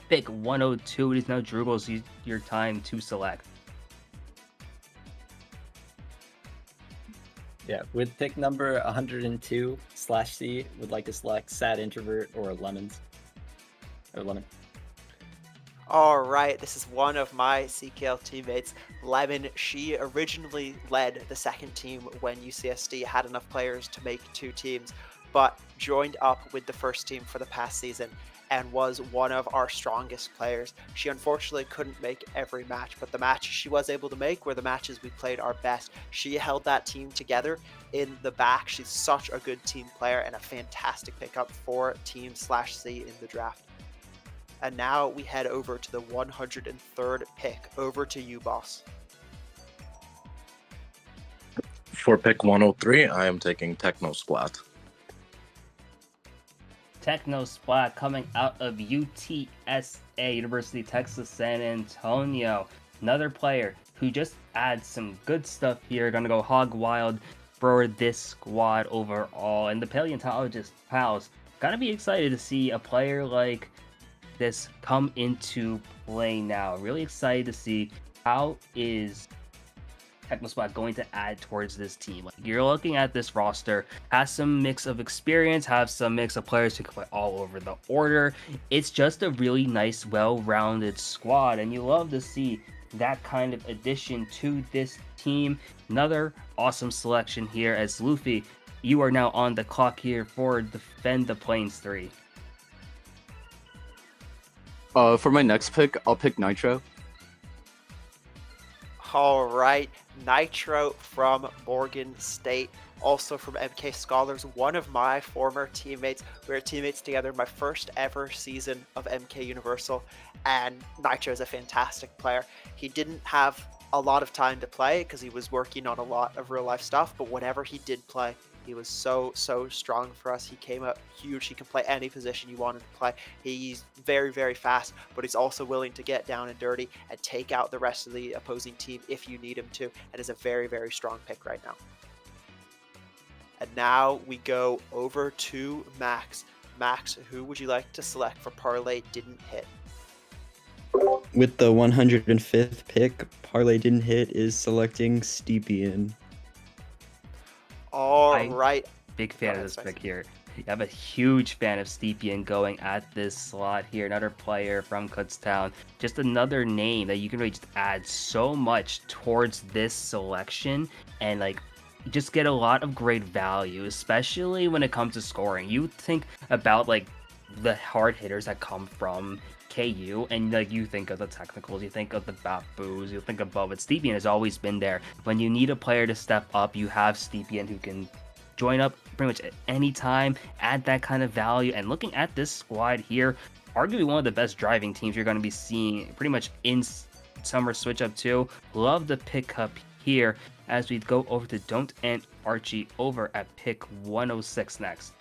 [SPEAKER 1] pick 102, it is now Drugel's your time to select.
[SPEAKER 6] Yeah, with pick number 102/C, would like to select Sad Introvert or Lemons. Or Lemon.
[SPEAKER 2] All right, this is one of my CKL teammates, Lemon. She originally led the second team when UCSD had enough players to make two teams, but joined up with the first team for the past season and was one of our strongest players. She unfortunately couldn't make every match, but the match she was able to make were the matches we played our best. She held that team together in the back. She's such a good team player and a fantastic pickup for Team/C in the draft. And now we head over to the 103rd pick. Over to you, boss.
[SPEAKER 7] For pick 103, I am taking Techno Splat.
[SPEAKER 1] Techno Splat coming out of UTSA, University of Texas San Antonio. Another player who just adds some good stuff here. Gonna go hog wild for this squad overall. And the paleontologist pals gotta be excited to see a player like this come into play now. Really excited to see how is TechnoSpot going to add towards this team. Like, you're looking at this roster, has some mix of experience, have some mix of players who can play all over the order. It's just a really nice, well-rounded squad, and you love to see that kind of addition to this team. Another awesome selection here as Luffy, you are now on the clock here for Defend the Plains 3.
[SPEAKER 8] For my next pick, I'll pick Nitro.
[SPEAKER 2] All right, Nitro from Morgan State, also from MK Scholars, one of my former teammates. We were teammates together my first ever season of MK Universal, and Nitro is a fantastic player. He didn't have a lot of time to play because he was working on a lot of real life stuff, but whenever he did play, he was so strong for us. He came up huge. He can play any position you wanted to play. He's very fast, but he's also willing to get down and dirty and take out the rest of the opposing team if you need him to, and is a very strong pick right now. And now we go over to Max. Max, who would you like to select for Parlay Didn't Hit?
[SPEAKER 9] With the 105th pick, Parlay Didn't Hit is selecting Steepian.
[SPEAKER 2] All right.
[SPEAKER 1] Big fan of this pick here. I'm a huge fan of Steepian going at this slot here. Another player from Kutztown. Just another name that you can really just add so much towards this selection and like just get a lot of great value, especially when it comes to scoring. You think about like the hard hitters that come from KU, and like you think of the technicals, you think of the Bapboos, you think of Boba. Steepian has always been there. When you need a player to step up, you have Steepian who can join up pretty much at any time, add that kind of value. And looking at this squad here, arguably one of the best driving teams you're going to be seeing pretty much in Summer Switch Up 2. Love the pickup here as we go over to Don't and Archie over at pick 106 next.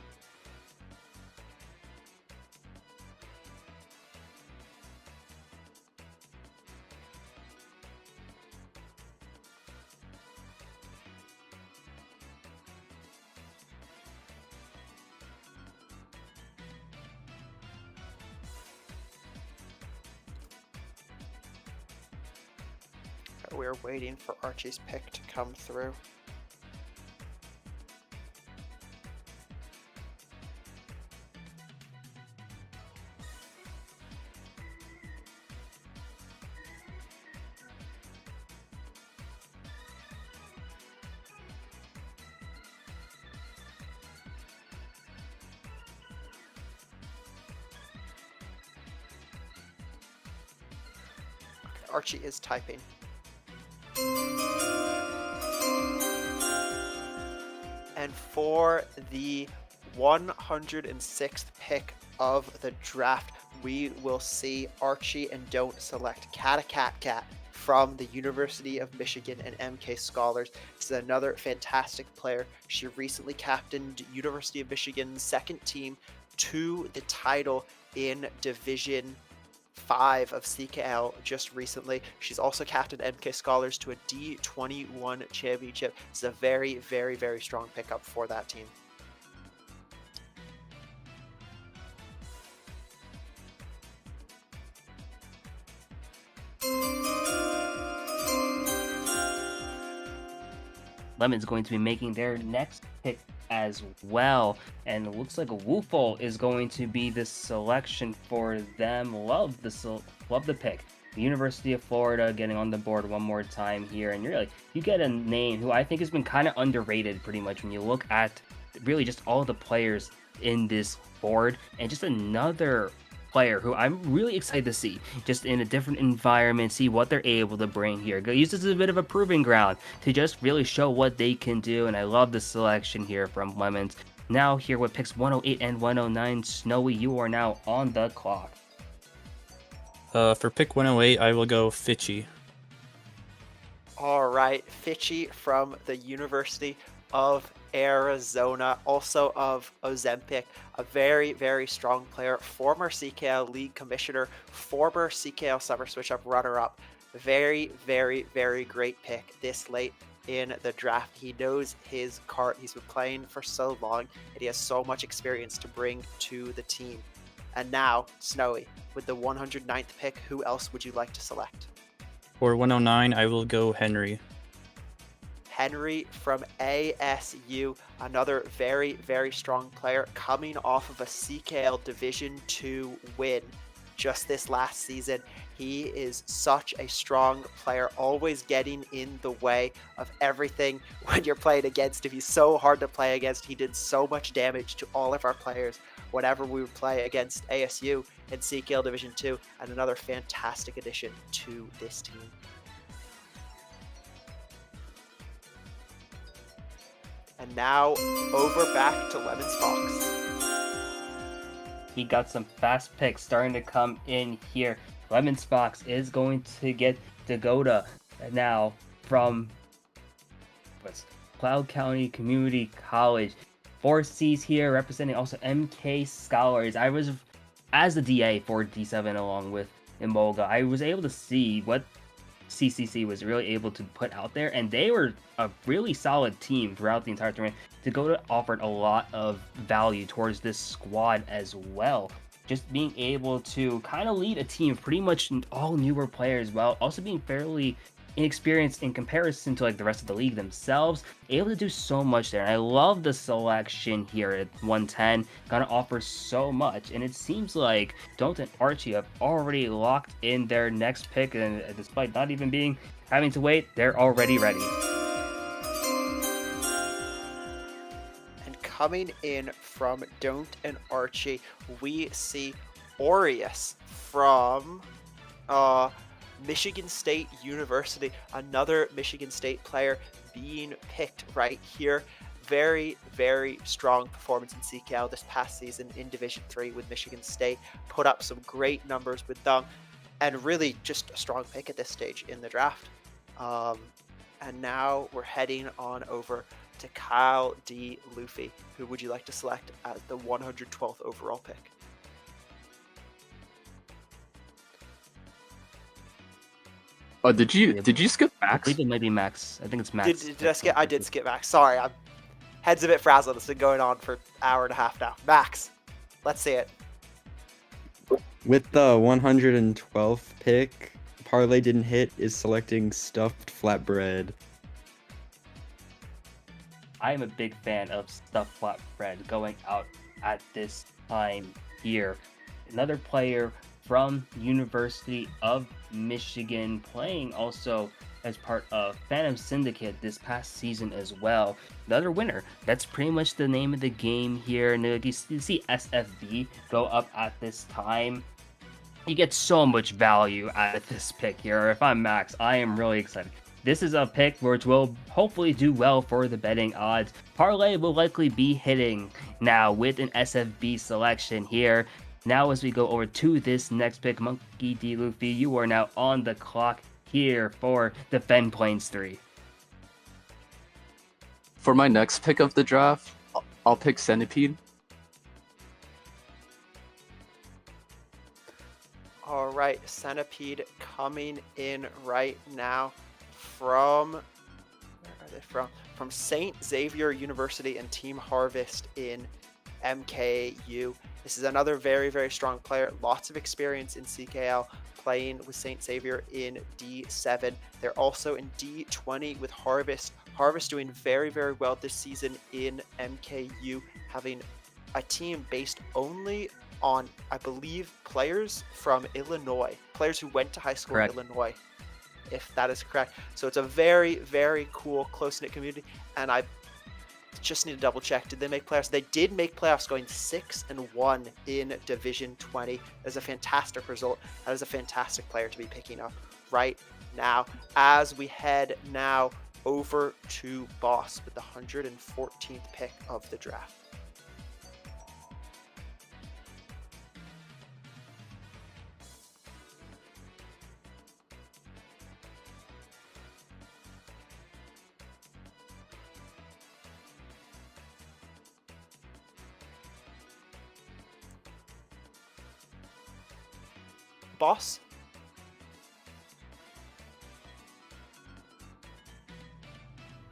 [SPEAKER 2] We're waiting for Archie's pick to come through. Archie is typing. And for the 106th pick of the draft, we will see Archie and Don't select Cat from the University of Michigan and MK Scholars. This is another fantastic player. She recently captained University of Michigan's second team to the title in Division 5 of CKL just recently. She's also captained MK Scholars to a D21 championship. It's a very strong pickup for that team.
[SPEAKER 1] Lemon's going to be making their next pick as well, and it looks like Woofle is going to be the selection for them. Love the pick. The University of Florida getting on the board one more time here, and you get a name who I think has been kind of underrated pretty much when you look at really just all the players in this board, and just another player who I'm really excited to see just in a different environment, see what they're able to bring here. Use this as a bit of a proving ground to just really show what they can do, and I love the selection here from Lemons. Now here with picks 108 and 109, Snowy, you are now on the clock.
[SPEAKER 13] For pick 108, I will go Fitchy.
[SPEAKER 2] All right, Fitchy from the University of Arizona, also of Ozempic, a very strong player, former CKL League Commissioner, former CKL Summer Switch Up runner-up. Very great pick this late. in the draft. He knows his cart. He's been playing for so long, and he has so much experience to bring to the team. And now, Snowy, with the 109th pick, who else would you like to select?
[SPEAKER 13] For 109, I will go Henry.
[SPEAKER 2] Henry from ASU, another very, very strong player coming off of a CKL Division II win just this last season. He is such a strong player, always getting in the way of everything when you're playing against him. He's so hard to play against. He did so much damage to all of our players whenever we would play against ASU in CKL Division II, and another fantastic addition to this team. And now over back to Lemon's Fox.
[SPEAKER 1] He got some fast picks starting to come in here. Lemon's Fox is going to get Dakota now from Cloud County Community College. 4 C's here representing also MK Scholars. I was, as the DA for D7 along with Emolga, I was able to see what CCC was really able to put out there, and they were a really solid team throughout the entire tournament. Dakota offered a lot of value towards this squad as well. Just being able to kind of lead a team, pretty much all newer players, while also being fairly inexperienced in comparison to like the rest of the league themselves, able to do so much there. And I love the selection here at 110. Gonna offer so much, and it seems like Don't and Archie have already locked in their next pick, and despite not even having to wait, they're already ready.
[SPEAKER 2] And coming in from Don't and Archie, we see Aureus from Michigan State University, another Michigan State player being picked right here. Very, very strong performance in CKL this past season in Division 3 with Michigan State. Put up some great numbers with them, and really just a strong pick at this stage in the draft. And now we're heading on over to Kyle D. Luffy. Who would you like to select as the 112th overall pick?
[SPEAKER 8] Oh, did you skip
[SPEAKER 1] I
[SPEAKER 8] Max?
[SPEAKER 1] believe it might be Max. I think it's Max.
[SPEAKER 2] Did I skip? I did skip Max. Sorry, I'm head's a bit frazzled. It's been going on for an hour and a half now. Max, let's see it.
[SPEAKER 9] With the 112th pick, Parlay Didn't Hit is selecting Stuffed Flatbread.
[SPEAKER 1] I am a big fan of stuffed flatbread going out at this time here. Another player from University of Michigan, playing also as part of Phantom Syndicate this past season as well. Another winner. That's pretty much the name of the game here. And you see SFB go up at this time. You get so much value out of this pick here. If I'm Max, I am really excited. This is a pick which will hopefully do well for the betting odds. Parlay will likely be hitting now with an SFB selection here. Now as we go over to this next pick, Monkey D. Luffy, you are now on the clock here for Defend Plains 3.
[SPEAKER 8] For my next pick of the draft, I'll pick Centipede.
[SPEAKER 2] All right, Centipede coming in right now from, where are they from? From St. Xavier University and Team Harvest in MKU. This is another very, very strong player. Lots of experience in CKL, playing with St. Xavier in D7. They're also in D20 with Harvest. Harvest doing very, very well this season in MKU, having a team based only on, I believe, players from Illinois, players who went to high school
[SPEAKER 1] Correct.
[SPEAKER 2] in Illinois, if that is correct. So it's a very, very cool, close-knit community, and I just need to double check. Did they make playoffs? They did make playoffs, going 6-1 in Division 20. That's a fantastic result. That is a fantastic player to be picking up right now. As we head now over to Boss with the 114th pick of the draft. Boss?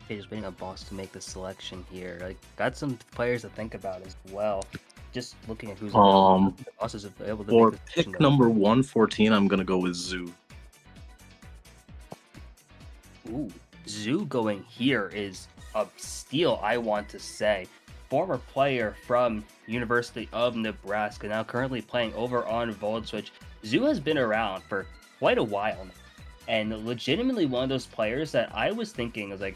[SPEAKER 1] Yeah, just waiting on Boss to make the selection here. Like, got some players to think about as well. Just looking at who's available. The Boss is able to make
[SPEAKER 7] For
[SPEAKER 1] the selection.
[SPEAKER 7] pick number 114, I'm gonna go with Zoo.
[SPEAKER 1] Ooh, Zoo going here is a steal, I want to say. Former player from University of Nebraska, now currently playing over on Switch. Zoo has been around for quite a while now, and legitimately one of those players that I was thinking was like,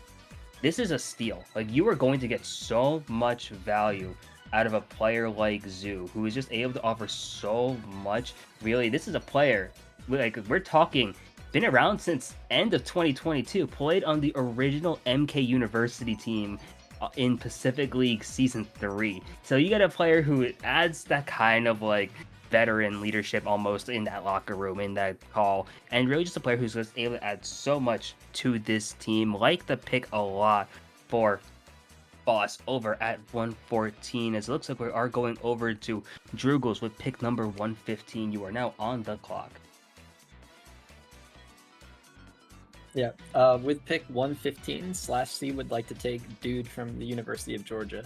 [SPEAKER 1] this is a steal. Like, you are going to get so much value out of a player like Zoo, who is just able to offer so much. Really, this is a player, like, we're talking, been around since end of 2022, played on the original MK University team in Pacific League Season 3. So you get a player who adds that kind of, like, veteran leadership almost in that locker room, in that call, and really just a player who's just able to add so much to this team. Like the pick a lot for Boss over at 114, as it looks like we are going over to Drugels with pick number 115. You are now on the clock.
[SPEAKER 6] Yeah, with pick 115, /C would like to take Dude from the University of Georgia.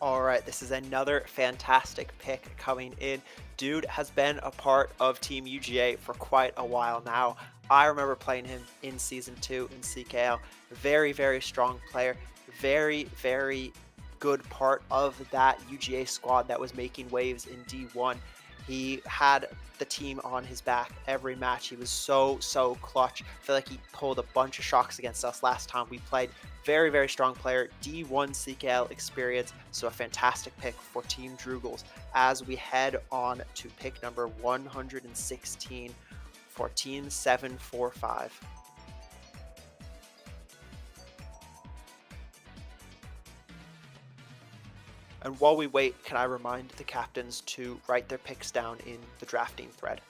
[SPEAKER 2] All right, this is another fantastic pick coming in. Dude has been a part of Team UGA for quite a while now. I remember playing him in Season 2 in CKL. Very, very strong player. Very, very good part of that UGA squad that was making waves in D1. He had the team on his back every match. He was so clutch. I feel like he pulled a bunch of shocks against us last time we played. Very, very strong player, D1 CKL experience, so a fantastic pick for Team Drugels as we head on to pick number 116 for Team 745. And while we wait, can I remind the captains to write their picks down in the drafting thread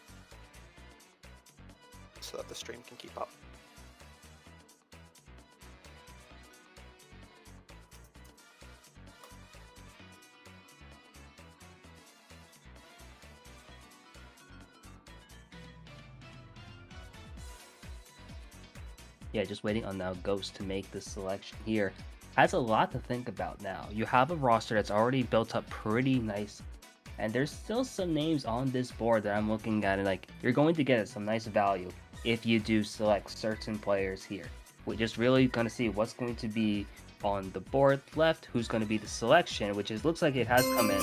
[SPEAKER 2] so that the stream can keep up.
[SPEAKER 1] Yeah, just waiting on now Ghost to make the selection here. Has a lot to think about now. You have a roster that's already built up pretty nice, and there's still some names on this board that I'm looking at, and like, you're going to get some nice value if you do select certain players here. We're just really going to see what's going to be on the board left, who's going to be the selection, which is looks like it has come in.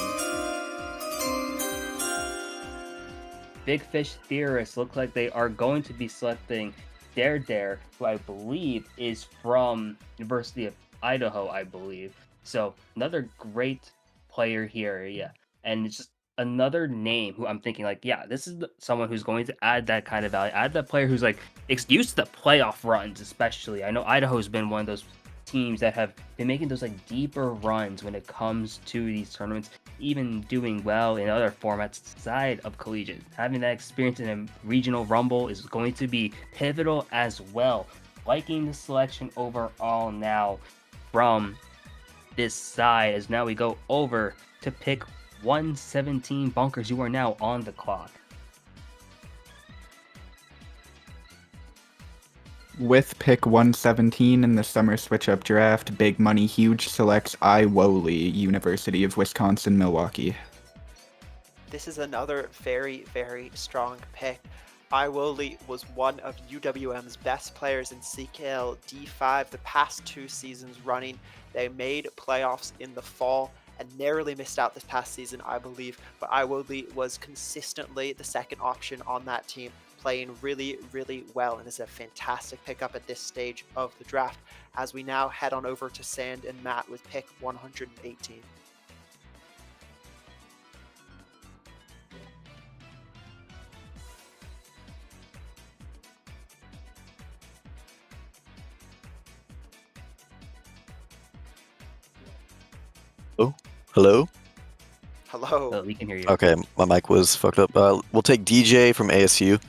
[SPEAKER 1] Big Fish Theorists look like they are going to be selecting Dare, who I believe is from University of Idaho, I believe. So another great player here, yeah. And it's just another name who I'm thinking like, yeah, this is someone who's going to add that kind of value, add that player who's like used to the playoff runs, especially. I know Idaho's been one of those teams that have been making those like deeper runs when it comes to these tournaments, even doing well in other formats aside of collegiate. Having that experience in a regional rumble is going to be pivotal as well. Liking the selection overall now from this side, as now we go over to pick 117. Bunkers, you are now on the clock.
[SPEAKER 5] With pick 117 in the summer switch-up draft, Big Money Huge selects Iwoli, University of Wisconsin-Milwaukee.
[SPEAKER 2] This is another very, very strong pick. Iwoli was one of UWM's best players in CKL D5 the past 2 seasons running. They made playoffs in the fall and narrowly missed out this past season, I believe, but Iwoli was consistently the second option on that team, playing really, really well, and is a fantastic pickup at this stage of the draft as we now head on over to Sand and Matt with pick 118.
[SPEAKER 12] Oh, hello?
[SPEAKER 2] Hello.
[SPEAKER 1] Oh, we can hear you.
[SPEAKER 12] Okay, my mic was fucked up. We'll take DJ from ASU.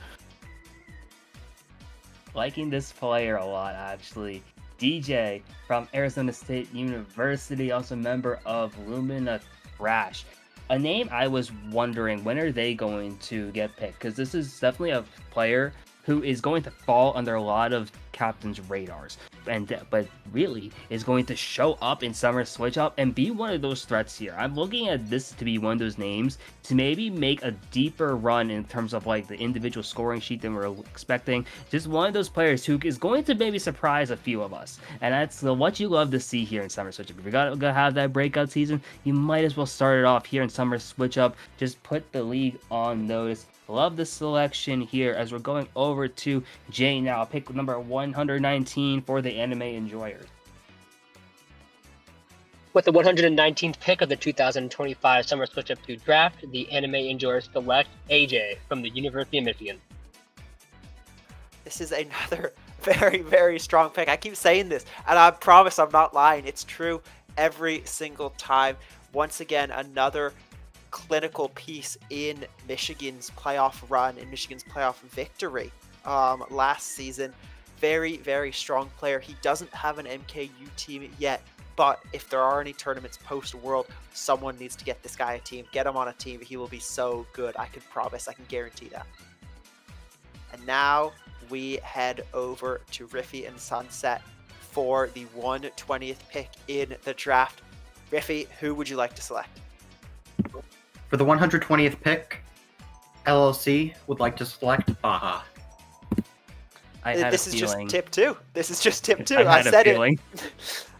[SPEAKER 1] Liking this player a lot, actually. DJ from Arizona State University, also member of Lumina Crash. A name I was wondering, when are they going to get picked? Because this is definitely a player who is going to fall under a lot of captains' radars, but really is going to show up in Summer Switch Up and be one of those threats here. I'm looking at this to be one of those names to maybe make a deeper run in terms of like the individual scoring sheet than we're expecting. Just one of those players who is going to maybe surprise a few of us, and that's what you love to see here in Summer Switch Up. If you're gonna have that breakout season, you might as well start it off here in Summer Switch Up. Just put the league on notice. Love the selection here as we're going over to Jay now. Pick number 119 for the anime enjoyers.
[SPEAKER 4] With the 119th pick of the 2025 Summer Switch Up 2 draft, the anime enjoyers select AJ from the University of Michigan.
[SPEAKER 2] This is another very, very strong pick. I keep saying this, and I promise I'm not lying. It's true every single time. Once again, another clinical piece in Michigan's playoff run, in Michigan's playoff victory last season. Very, very strong player. He doesn't have an MKU team yet, but if there are any tournaments post-World, someone needs to get this guy a team. Get him on a team. He will be so good. I can promise. I can guarantee that. And now we head over to Riffy and Sunset for the 120th pick in the draft. Riffy, who would you like to select?
[SPEAKER 3] For the 120th pick, LLC would like to select Baja.
[SPEAKER 2] This is just tip 2. This is just tip 2.
[SPEAKER 1] I said it.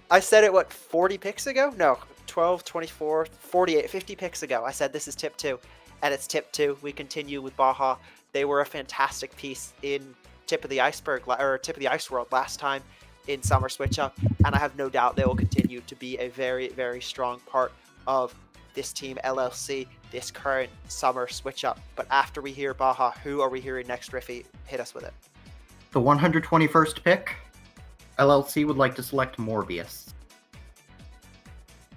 [SPEAKER 2] I said it, what, 40 picks ago? No, 12, 24, 48, 50 picks ago. I said this is tip 2, and it's tip 2. We continue with Baja. They were a fantastic piece in Tip of the Iceberg, or Tip of the Ice World last time in Summer Switch Up, and I have no doubt they will continue to be a very, very strong part of this team, LLC, this current Summer Switch Up. But after we hear Baja, who are we hearing next, Riffy? Hit us with it.
[SPEAKER 3] The 121st pick, LLC would like to select Morbius.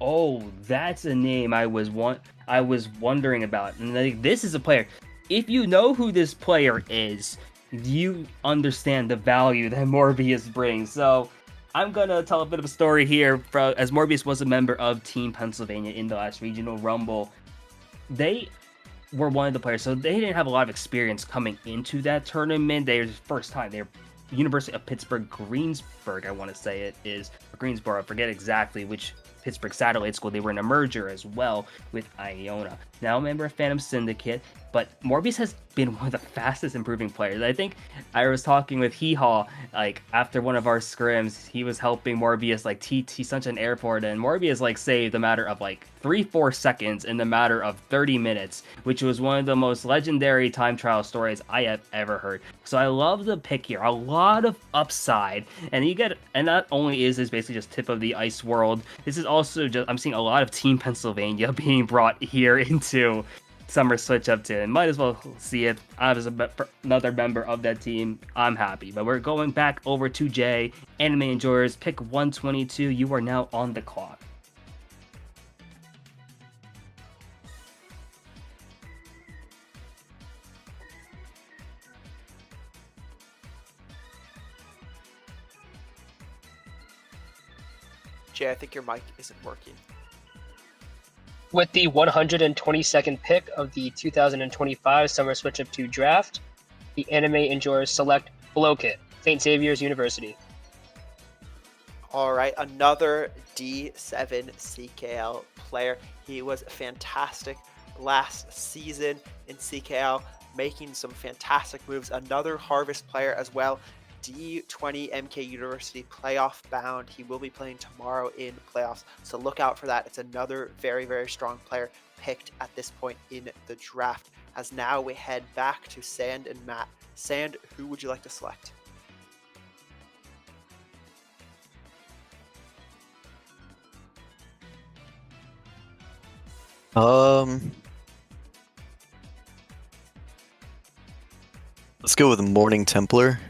[SPEAKER 1] Oh, that's a name I was wondering about. And like, this is a player. If you know who this player is, you understand the value that Morbius brings. So I'm gonna tell a bit of a story here. As Morbius was a member of Team Pennsylvania in the last regional rumble, they were one of the players, so they didn't have a lot of experience coming into that tournament. They were first time. They're University of Pittsburgh, Greensburg, I want to say it is, or Greensboro. I forget exactly which Pittsburgh satellite school. They were in a merger as well with Iona. Now a member of Phantom Syndicate, but Morbius has been one of the fastest improving players. I think I was talking with Hee-Haw, like, after one of our scrims, he was helping Morbius, like, TT Sunshine Airport, and Morbius, like, saved a matter of, like, 3-4 seconds in the matter of 30 minutes, which was one of the most legendary time trial stories I have ever heard. So I love the pick here. A lot of upside, and not only is this basically just tip of the ice world, this is also just, I'm seeing a lot of Team Pennsylvania being brought here into Summer Switch Up to, and might as well see it. I was another member of that team. I'm happy. But we're going back over to Jay. Anime enjoyers, pick 122. You are now on the clock.
[SPEAKER 2] Jay, I think your mic isn't working.
[SPEAKER 4] With the 122nd pick of the 2025 Summer Switch Up 2 draft, the anime enjoyers select Blowkit, St. Xavier's University.
[SPEAKER 2] All right, another D7 CKL player. He was fantastic last season in CKL, making some fantastic moves. Another Harvest player as well. D20 MK University playoff bound. He will be playing tomorrow in playoffs, so look out for that. It's another very, very strong player picked at this point in the draft. As now we head back to Sand and Matt. Sand, who would you like to select?
[SPEAKER 12] Let's go with Morning Templar.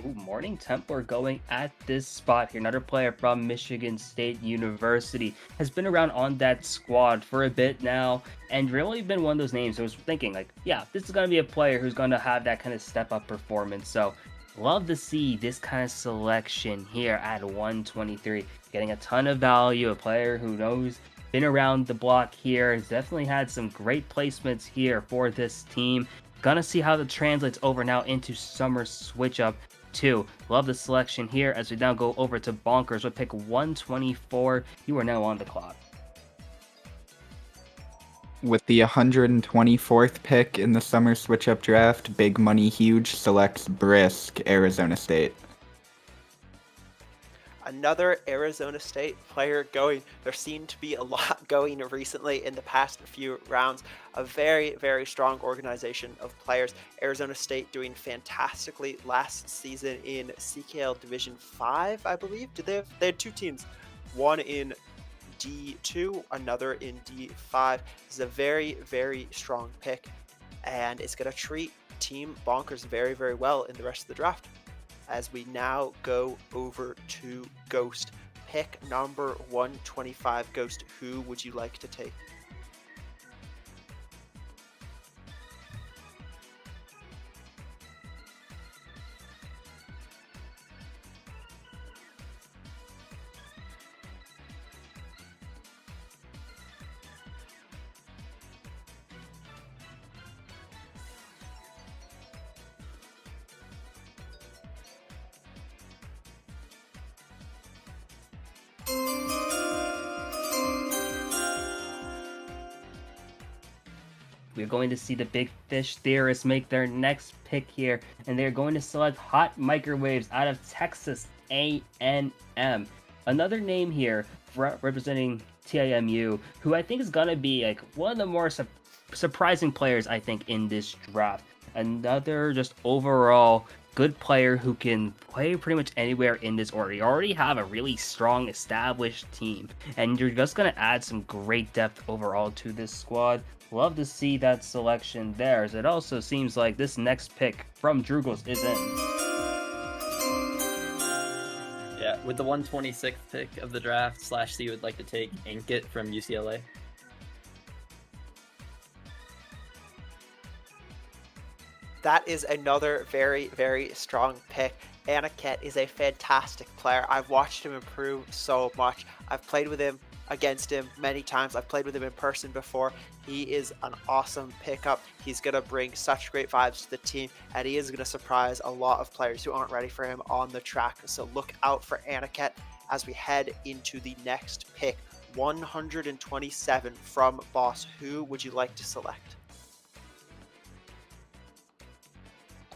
[SPEAKER 1] Ooh, Morning Templar going at this spot here. Another player from Michigan State University has been around on that squad for a bit now and really been one of those names I was thinking, like, yeah, this is going to be a player who's going to have that kind of step-up performance. So love to see this kind of selection here at 123. Getting a ton of value, a player who knows, been around the block here, has definitely had some great placements here for this team. Gonna see how that translates over now into Summer Switch Up 2. Love the selection here as we now go over to Bonkers with pick 124. You are now on the clock.
[SPEAKER 5] With the 124th pick in the Summer Switch-Up Draft, Big Money Huge selects Brisk, Arizona State.
[SPEAKER 2] Another Arizona State player going. There seemed to be a lot going recently in the past few rounds. A very, very strong organization of players. Arizona State doing fantastically last season in CKL Division 5, I believe. They had two teams, one in D2, another in D5. This is a very, very strong pick, and it's going to treat Team Bonkers very, very well in the rest of the draft. As we now go over to Ghost. Pick number 125, Ghost. Who would you like to take?
[SPEAKER 1] We're going to see the Big Fish Theorists make their next pick here, and they're going to select Hot Microwaves out of Texas A&M. Another name here representing TIMU, who I think is going to be like one of the more surprising players, I think, in this draft. Another just overall good player who can play pretty much anywhere in this order. You already have a really strong established team, and you're just going to add some great depth overall to this squad. Love to see that selection there, as it also seems like this next pick from Drugos is in.
[SPEAKER 6] Yeah, with the 126th pick of the draft, /C would like to take Inkit from UCLA.
[SPEAKER 2] That is another very, very strong pick. Aniket is a fantastic player. I've watched him improve so much. I've played with him, against him many times. I've played with him in person before. He is an awesome pickup. He's going to bring such great vibes to the team, and he is going to surprise a lot of players who aren't ready for him on the track. So look out for Aniket as we head into the next pick. 127 from Boss. Who would you like to select?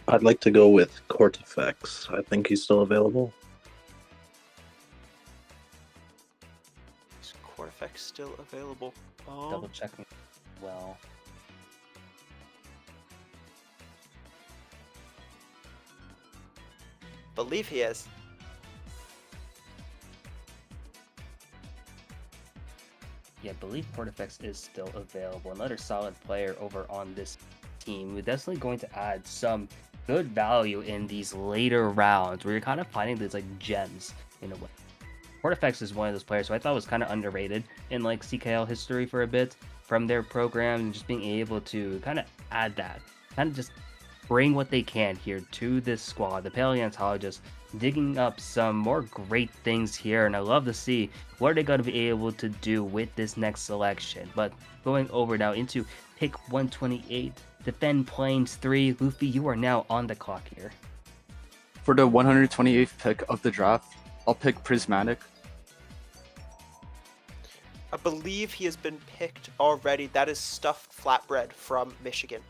[SPEAKER 7] I'd like to go with Cortifex. I think he's still available.
[SPEAKER 2] Is Cortifex still available?
[SPEAKER 1] Double checking. Well,
[SPEAKER 2] believe he is.
[SPEAKER 1] yeah, I believe Cortifex is still available. Another solid player over on this team. We're definitely going to add some good value in these later rounds where you're kind of finding these like gems in a way. Cortifex is one of those players who I thought was kind of underrated in like CKL history for a bit from their program, and just being able to kind of add that, kind of just bring what they can here to this squad. The paleontologists digging up some more great things here, and I love to see what they're going to be able to do with this next selection. But going over now into pick 128, Defend Plains 3. Luffy, you are now on the clock here.
[SPEAKER 8] For the 128th pick of the draft, I'll pick Prismatic.
[SPEAKER 2] I believe he has been picked already. That is Stuffed Flatbread from Michigan.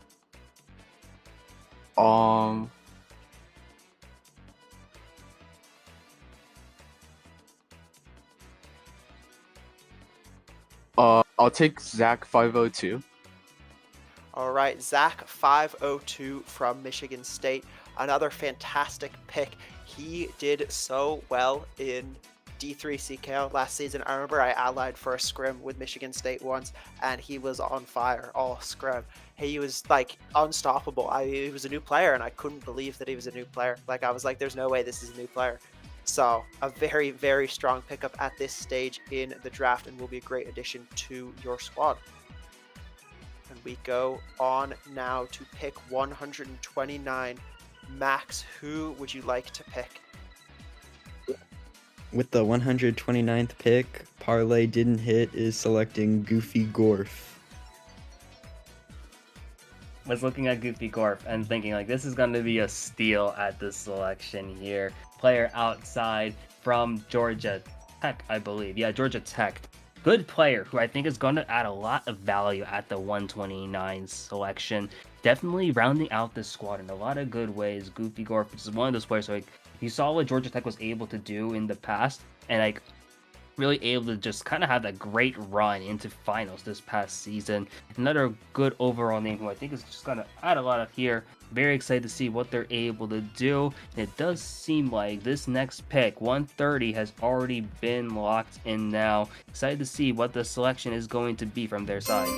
[SPEAKER 8] I'll take Zach 502.
[SPEAKER 2] All right, Zach 502 from Michigan State. Another fantastic pick. He did so well in D3 CKL last season. I remember I allied for a scrim with Michigan State once, and he was on fire all scrim. He was like unstoppable. He was a new player, and I couldn't believe that he was a new player. Like, I was like, there's no way this is a new player. So a very, very strong pickup at this stage in the draft, and will be a great addition to your squad. And we go on now to pick 129. Max, who would you like to pick?
[SPEAKER 9] With the 129th pick, Parlay Didn't Hit is selecting Goofy Gorf.
[SPEAKER 1] was looking at Goofy Corp and thinking like this is going to be a steal at this selection here. Player outside from Georgia Tech, I believe. Yeah, Georgia Tech. Good player who I think is going to add a lot of value at the 129 selection. Definitely rounding out this squad in a lot of good ways. Goofy Gorf is one of those players. So, like, you saw what Georgia Tech was able to do in the past, and like really able to just kind of have that great run into finals this past season. Another good overall name who I think is just going to add a lot of here. Very excited to see what they're able to do. It does seem like this next pick, 130, has already been locked in now. Excited to see what the selection is going to be from their side.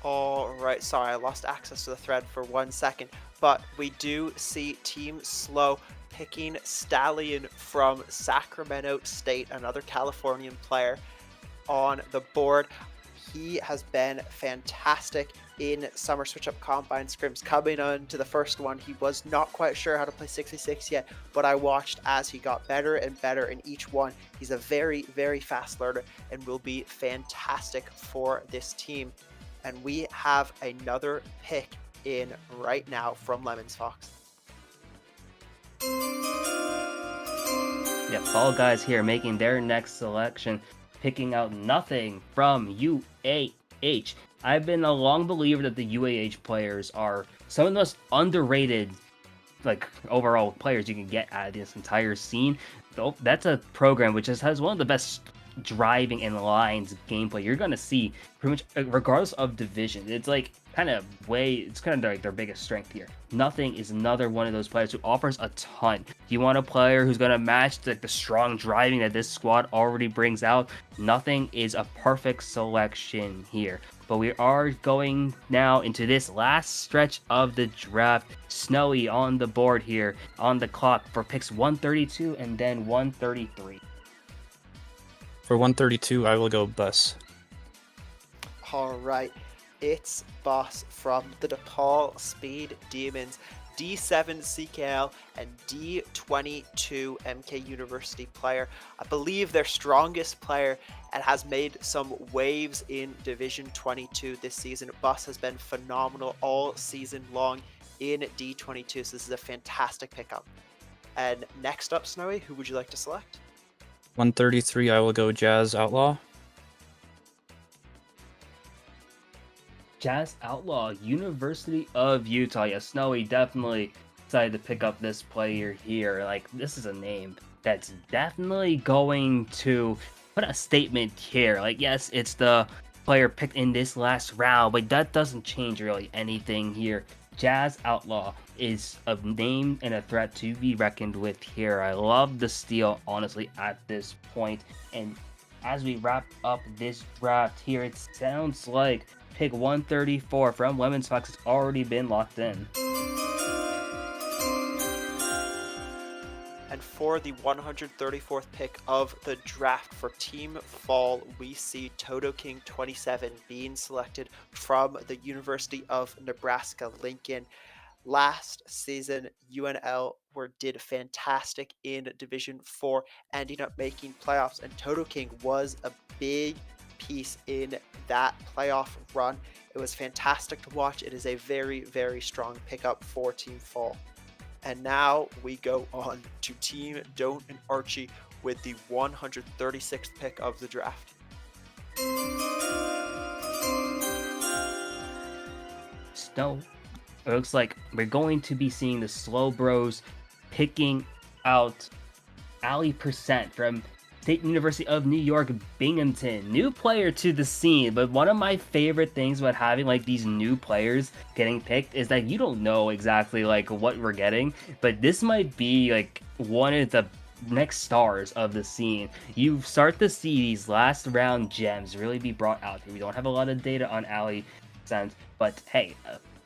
[SPEAKER 2] Alright, sorry, I lost access to the thread for 1 second, but we do see Team Slow picking Stallion from Sacramento State, another Californian player on the board. He has been fantastic in Summer Switchup Combine scrims. Coming on to the first one, he was not quite sure how to play 66 yet, but I watched as he got better and better in each one. He's a very, very fast learner and will be fantastic for this team. And we have another pick in right now from Lemons Fox.
[SPEAKER 1] Yeah, Fall Guys here making their next selection, picking out nothing from UAH. I've been a long believer that the UAH players are some of the most underrated, like, overall players you can get out of this entire scene. That's a program which has one of the best driving and lines gameplay you're gonna see pretty much regardless of division. It's like it's kind of like their biggest strength here. Nothing is another one of those players who offers a ton. Do you want a player who's gonna match the strong driving that this squad already brings out? Nothing is a perfect selection here. But we are going now into this last stretch of the draft. Snowy on the board here on the clock for picks 132 and then 133.
[SPEAKER 13] For 132, I will go Bus.
[SPEAKER 2] Alright, it's Boss from the DePaul Speed Demons, D7 CKL and D22 MK University player. I believe their strongest player and has made some waves in Division 22 this season. Boss has been phenomenal all season long in D22, so this is a fantastic pickup. And next up, Snowy, who would you like to select?
[SPEAKER 13] 133, I will go Jazz Outlaw.
[SPEAKER 1] Jazz Outlaw, University of Utah. Yeah, Snowy definitely decided to pick up this player here. Like, this is a name that's definitely going to put a statement here. Like, yes, it's the player picked in this last round, but that doesn't change really anything here. Jazz Outlaw is a name and a threat to be reckoned with here. I love the steal, honestly, at this point. And as we wrap up this draft here, it sounds like pick 134 from Lemons Fox has already been locked in.
[SPEAKER 2] And for the 134th pick of the draft for Team Fall, we see Toto King 27 being selected from the University of Nebraska-Lincoln. Last season, UNL did fantastic in Division 4, ending up making playoffs, and Toto King was a big piece in that playoff run. It was fantastic to watch. It is a very, very strong pickup for Team Fall. And now we go on to Team Don't and Archie with the 136th pick of the draft.
[SPEAKER 1] Snow. It looks like we're going to be seeing the Slow Bros picking out Ali Percent from State University of New York, Binghamton. New player to the scene, but one of my favorite things about having like these new players getting picked is that you don't know exactly like what we're getting, but this might be like one of the next stars of the scene. You start to see these last round gems really be brought out here. We don't have a lot of data on Ali Percent, but hey,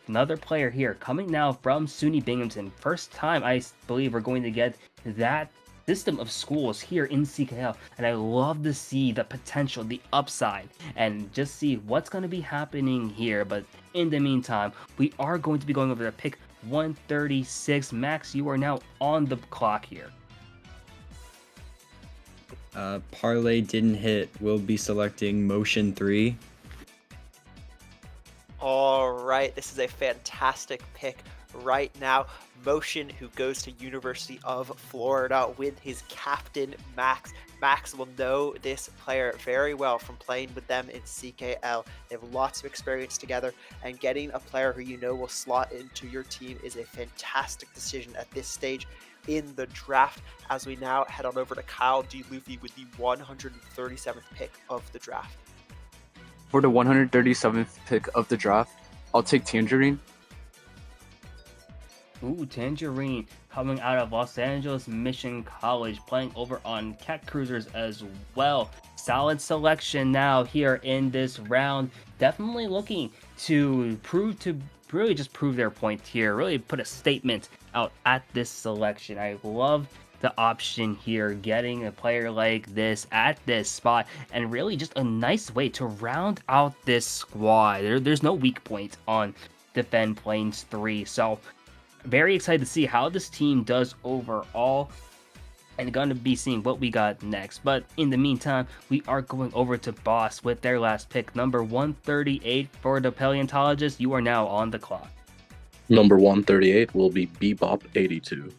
[SPEAKER 1] another player here coming now from SUNY Binghamton. First time I believe we're going to get that system of schools here in CKL, and I love to see the potential, the upside, and just see what's going to be happening here. But in the meantime, we are going to be going over to pick 136. Max, you are now on the clock here.
[SPEAKER 9] Parlay didn't hit. We'll be selecting Motion 3.
[SPEAKER 2] All right, this is a fantastic pick right now. Motion, who goes to University of Florida with his captain, Max. Max will know this player very well from playing with them in CKL. They have lots of experience together, and getting a player who you know will slot into your team is a fantastic decision at this stage in the draft. As we now head on over to Kyle D. Luffy with the 137th pick of the draft.
[SPEAKER 8] For the 137th pick of the draft, I'll take Tangerine.
[SPEAKER 1] Ooh, Tangerine coming out of Los Angeles Mission College, playing over on Cat Cruisers as well. Solid selection now here in this round. Definitely looking to really just prove their point here. Really put a statement out at this selection. I love the option here, getting a player like this at this spot, and really just a nice way to round out this squad. There's no weak point on Defend Plains 3, so very excited to see how this team does overall, and going to be seeing what we got next. But in the meantime, we are going over to Boss with their last pick, number 138 for the Paleontologist. You are now on the clock.
[SPEAKER 7] Number 138 will be Bebop 82.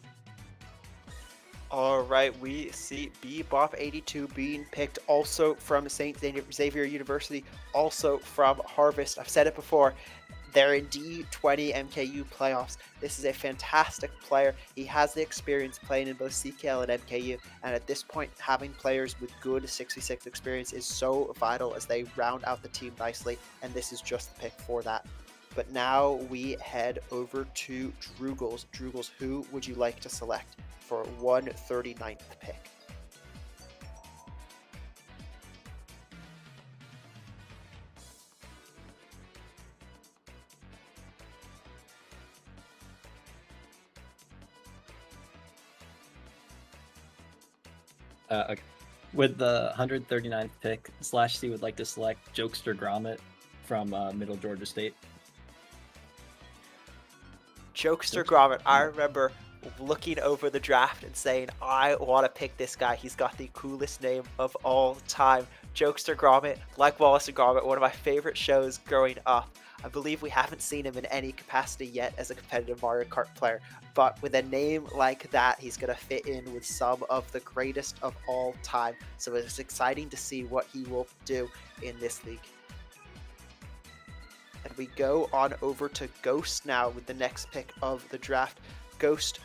[SPEAKER 2] All right, we see Bebop 82 being picked, also from St. Xavier University, also from Harvest. I've said it before, they're in D20 MKU playoffs. This is a fantastic player. He has the experience playing in both CKL and MKU, and at this point, having players with good 66 experience is so vital as they round out the team nicely, and this is just the pick for that. But now we head over to Drugels. Drugels, who would you like to select for 139th pick?
[SPEAKER 6] Okay. With the 139th pick, /C would like to select Jokester Gromit from Middle Georgia State.
[SPEAKER 2] Jokester Gromit, I remember looking over the draft and saying, I want to pick this guy. He's got the coolest name of all time. Jokester Gromit, like Wallace and Gromit, one of my favorite shows growing up. I believe we haven't seen him in any capacity yet as a competitive Mario Kart player, but with a name like that, he's going to fit in with some of the greatest of all time. So it's exciting to see what he will do in this league. And we go on over to Ghost now with the next pick of the draft. Ghost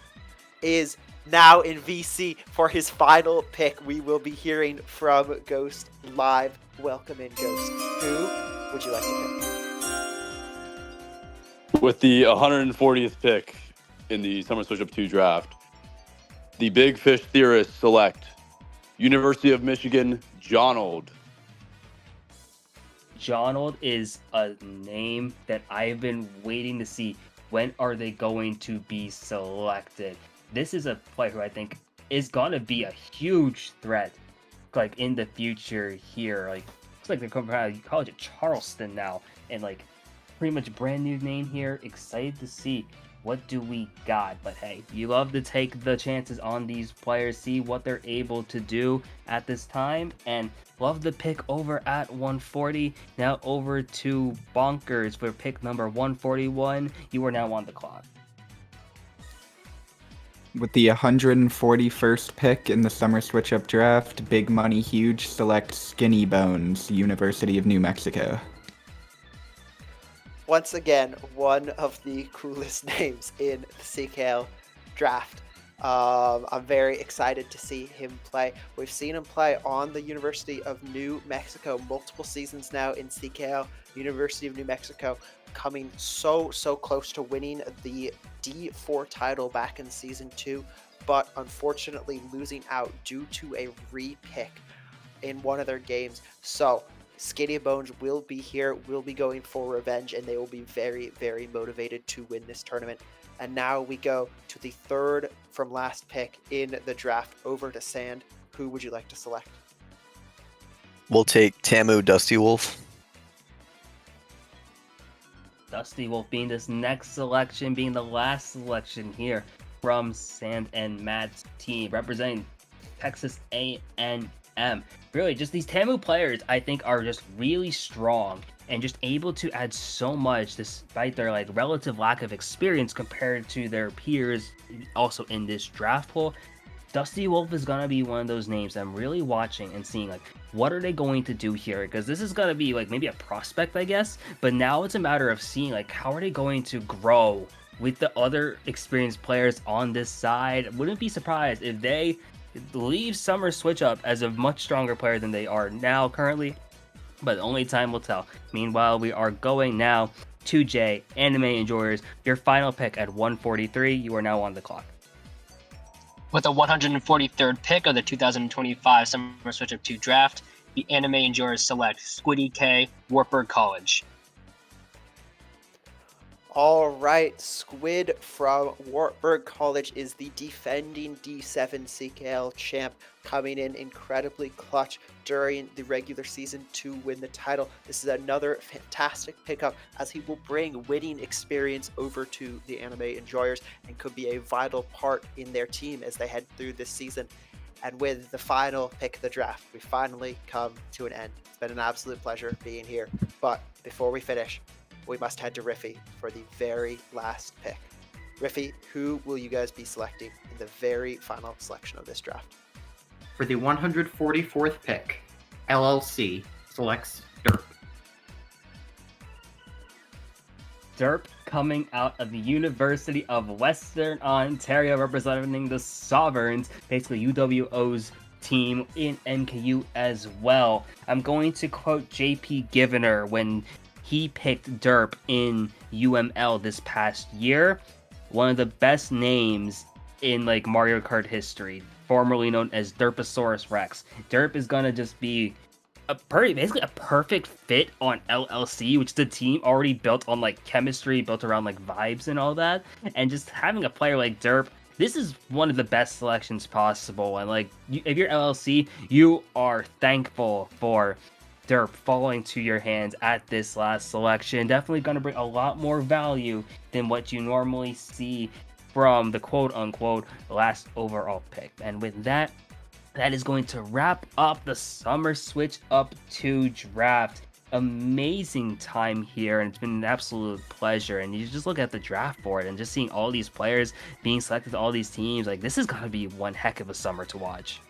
[SPEAKER 2] is now in VC for his final pick. We will be hearing from Ghost live. Welcome in, Ghost. Who would you like to pick?
[SPEAKER 14] With the 140th pick in the Summer Switchup 2 draft, the Big Fish theorists select University of Michigan, Jonold.
[SPEAKER 1] Jonold is a name that I've been waiting to see. When are they going to be selected? This is a player who I think is going to be a huge threat, like in the future here. Like, looks like they're coming out of college at Charleston now, and like pretty much brand new name here. Excited to see what do we got. But hey, you love to take the chances on these players, see what they're able to do at this time, and love the pick over at 140. Now over to Bonkers for pick number 141. You are now on the clock.
[SPEAKER 5] With the 141st pick in the Summer Switchup draft, Big Money Huge selects Skinny Bones, University of New Mexico.
[SPEAKER 2] Once again, one of the coolest names in the CKL draft. I'm very excited to see him play. We've seen him play on the University of New Mexico multiple seasons now in CKL. University of New Mexico coming so close to winning the D4 title back in season 2, but unfortunately losing out due to a re-pick in one of their games. So Skinny Bones will be here, will be going for revenge, and they will be very motivated to win this tournament. And now we go to the third from last pick in the draft, over to Sand. Who would you like to select?
[SPEAKER 12] We'll take Tamu Dusty Wolf.
[SPEAKER 1] Dusty Wolf being this next selection, being the last selection here from Sand and Matt's team, representing Texas A&M. TM. Really, just these Tamu players, I think, are just really strong and just able to add so much despite their like relative lack of experience compared to their peers also in this draft pool. Dusty Wolf is gonna be one of those names I'm really watching and seeing like what are they going to do here, because this is gonna be like maybe a prospect, I guess, but now it's a matter of seeing like how are they going to grow with the other experienced players on this side. Wouldn't be surprised if they leave Summer Switchup as a much stronger player than they are now currently, but only time will tell. Meanwhile, we are going now to J, Anime Enjoyers, your final pick at 143. You are now on the clock.
[SPEAKER 4] With the 143rd pick of the 2025 Summer Switchup 2 draft, the Anime Enjoyers select Squiddy K, Wartburg College.
[SPEAKER 2] All right, Squid from Wartburg College is the defending D7 CKL champ, coming in incredibly clutch during the regular season to win the title. This is another fantastic pickup as he will bring winning experience over to the Anime Enjoyers and could be a vital part in their team as they head through this season. And with the final pick of the draft, we finally come to an end. It's been an absolute pleasure being here. But before we finish, we must head to Riffy for the very last pick. Riffy, who will you guys be selecting in the very final selection of this draft?
[SPEAKER 3] For the 144th pick, LLC selects Derp.
[SPEAKER 1] Derp coming out of the University of Western Ontario, representing the Sovereigns, basically UWO's team in MKU as well. I'm going to quote JP Givener when he picked Derp in UML this past year. One of the best names in like Mario Kart history, formerly known as Derposaurus Rex. Derp is gonna just be basically a perfect fit on LLC, which is a team already built on like chemistry, built around like vibes and all that. And just having a player like Derp, this is one of the best selections possible. And like, if you're LLC, you are thankful for Derp falling to your hands at this last selection. Definitely going to bring a lot more value than what you normally see from the quote-unquote last overall pick. And with that, that is going to wrap up the Summer Switchup 2 draft. Amazing time here, and it's been an absolute pleasure. And you just look at the draft board and just seeing all these players being selected to all these teams, like this is going to be one heck of a summer to watch.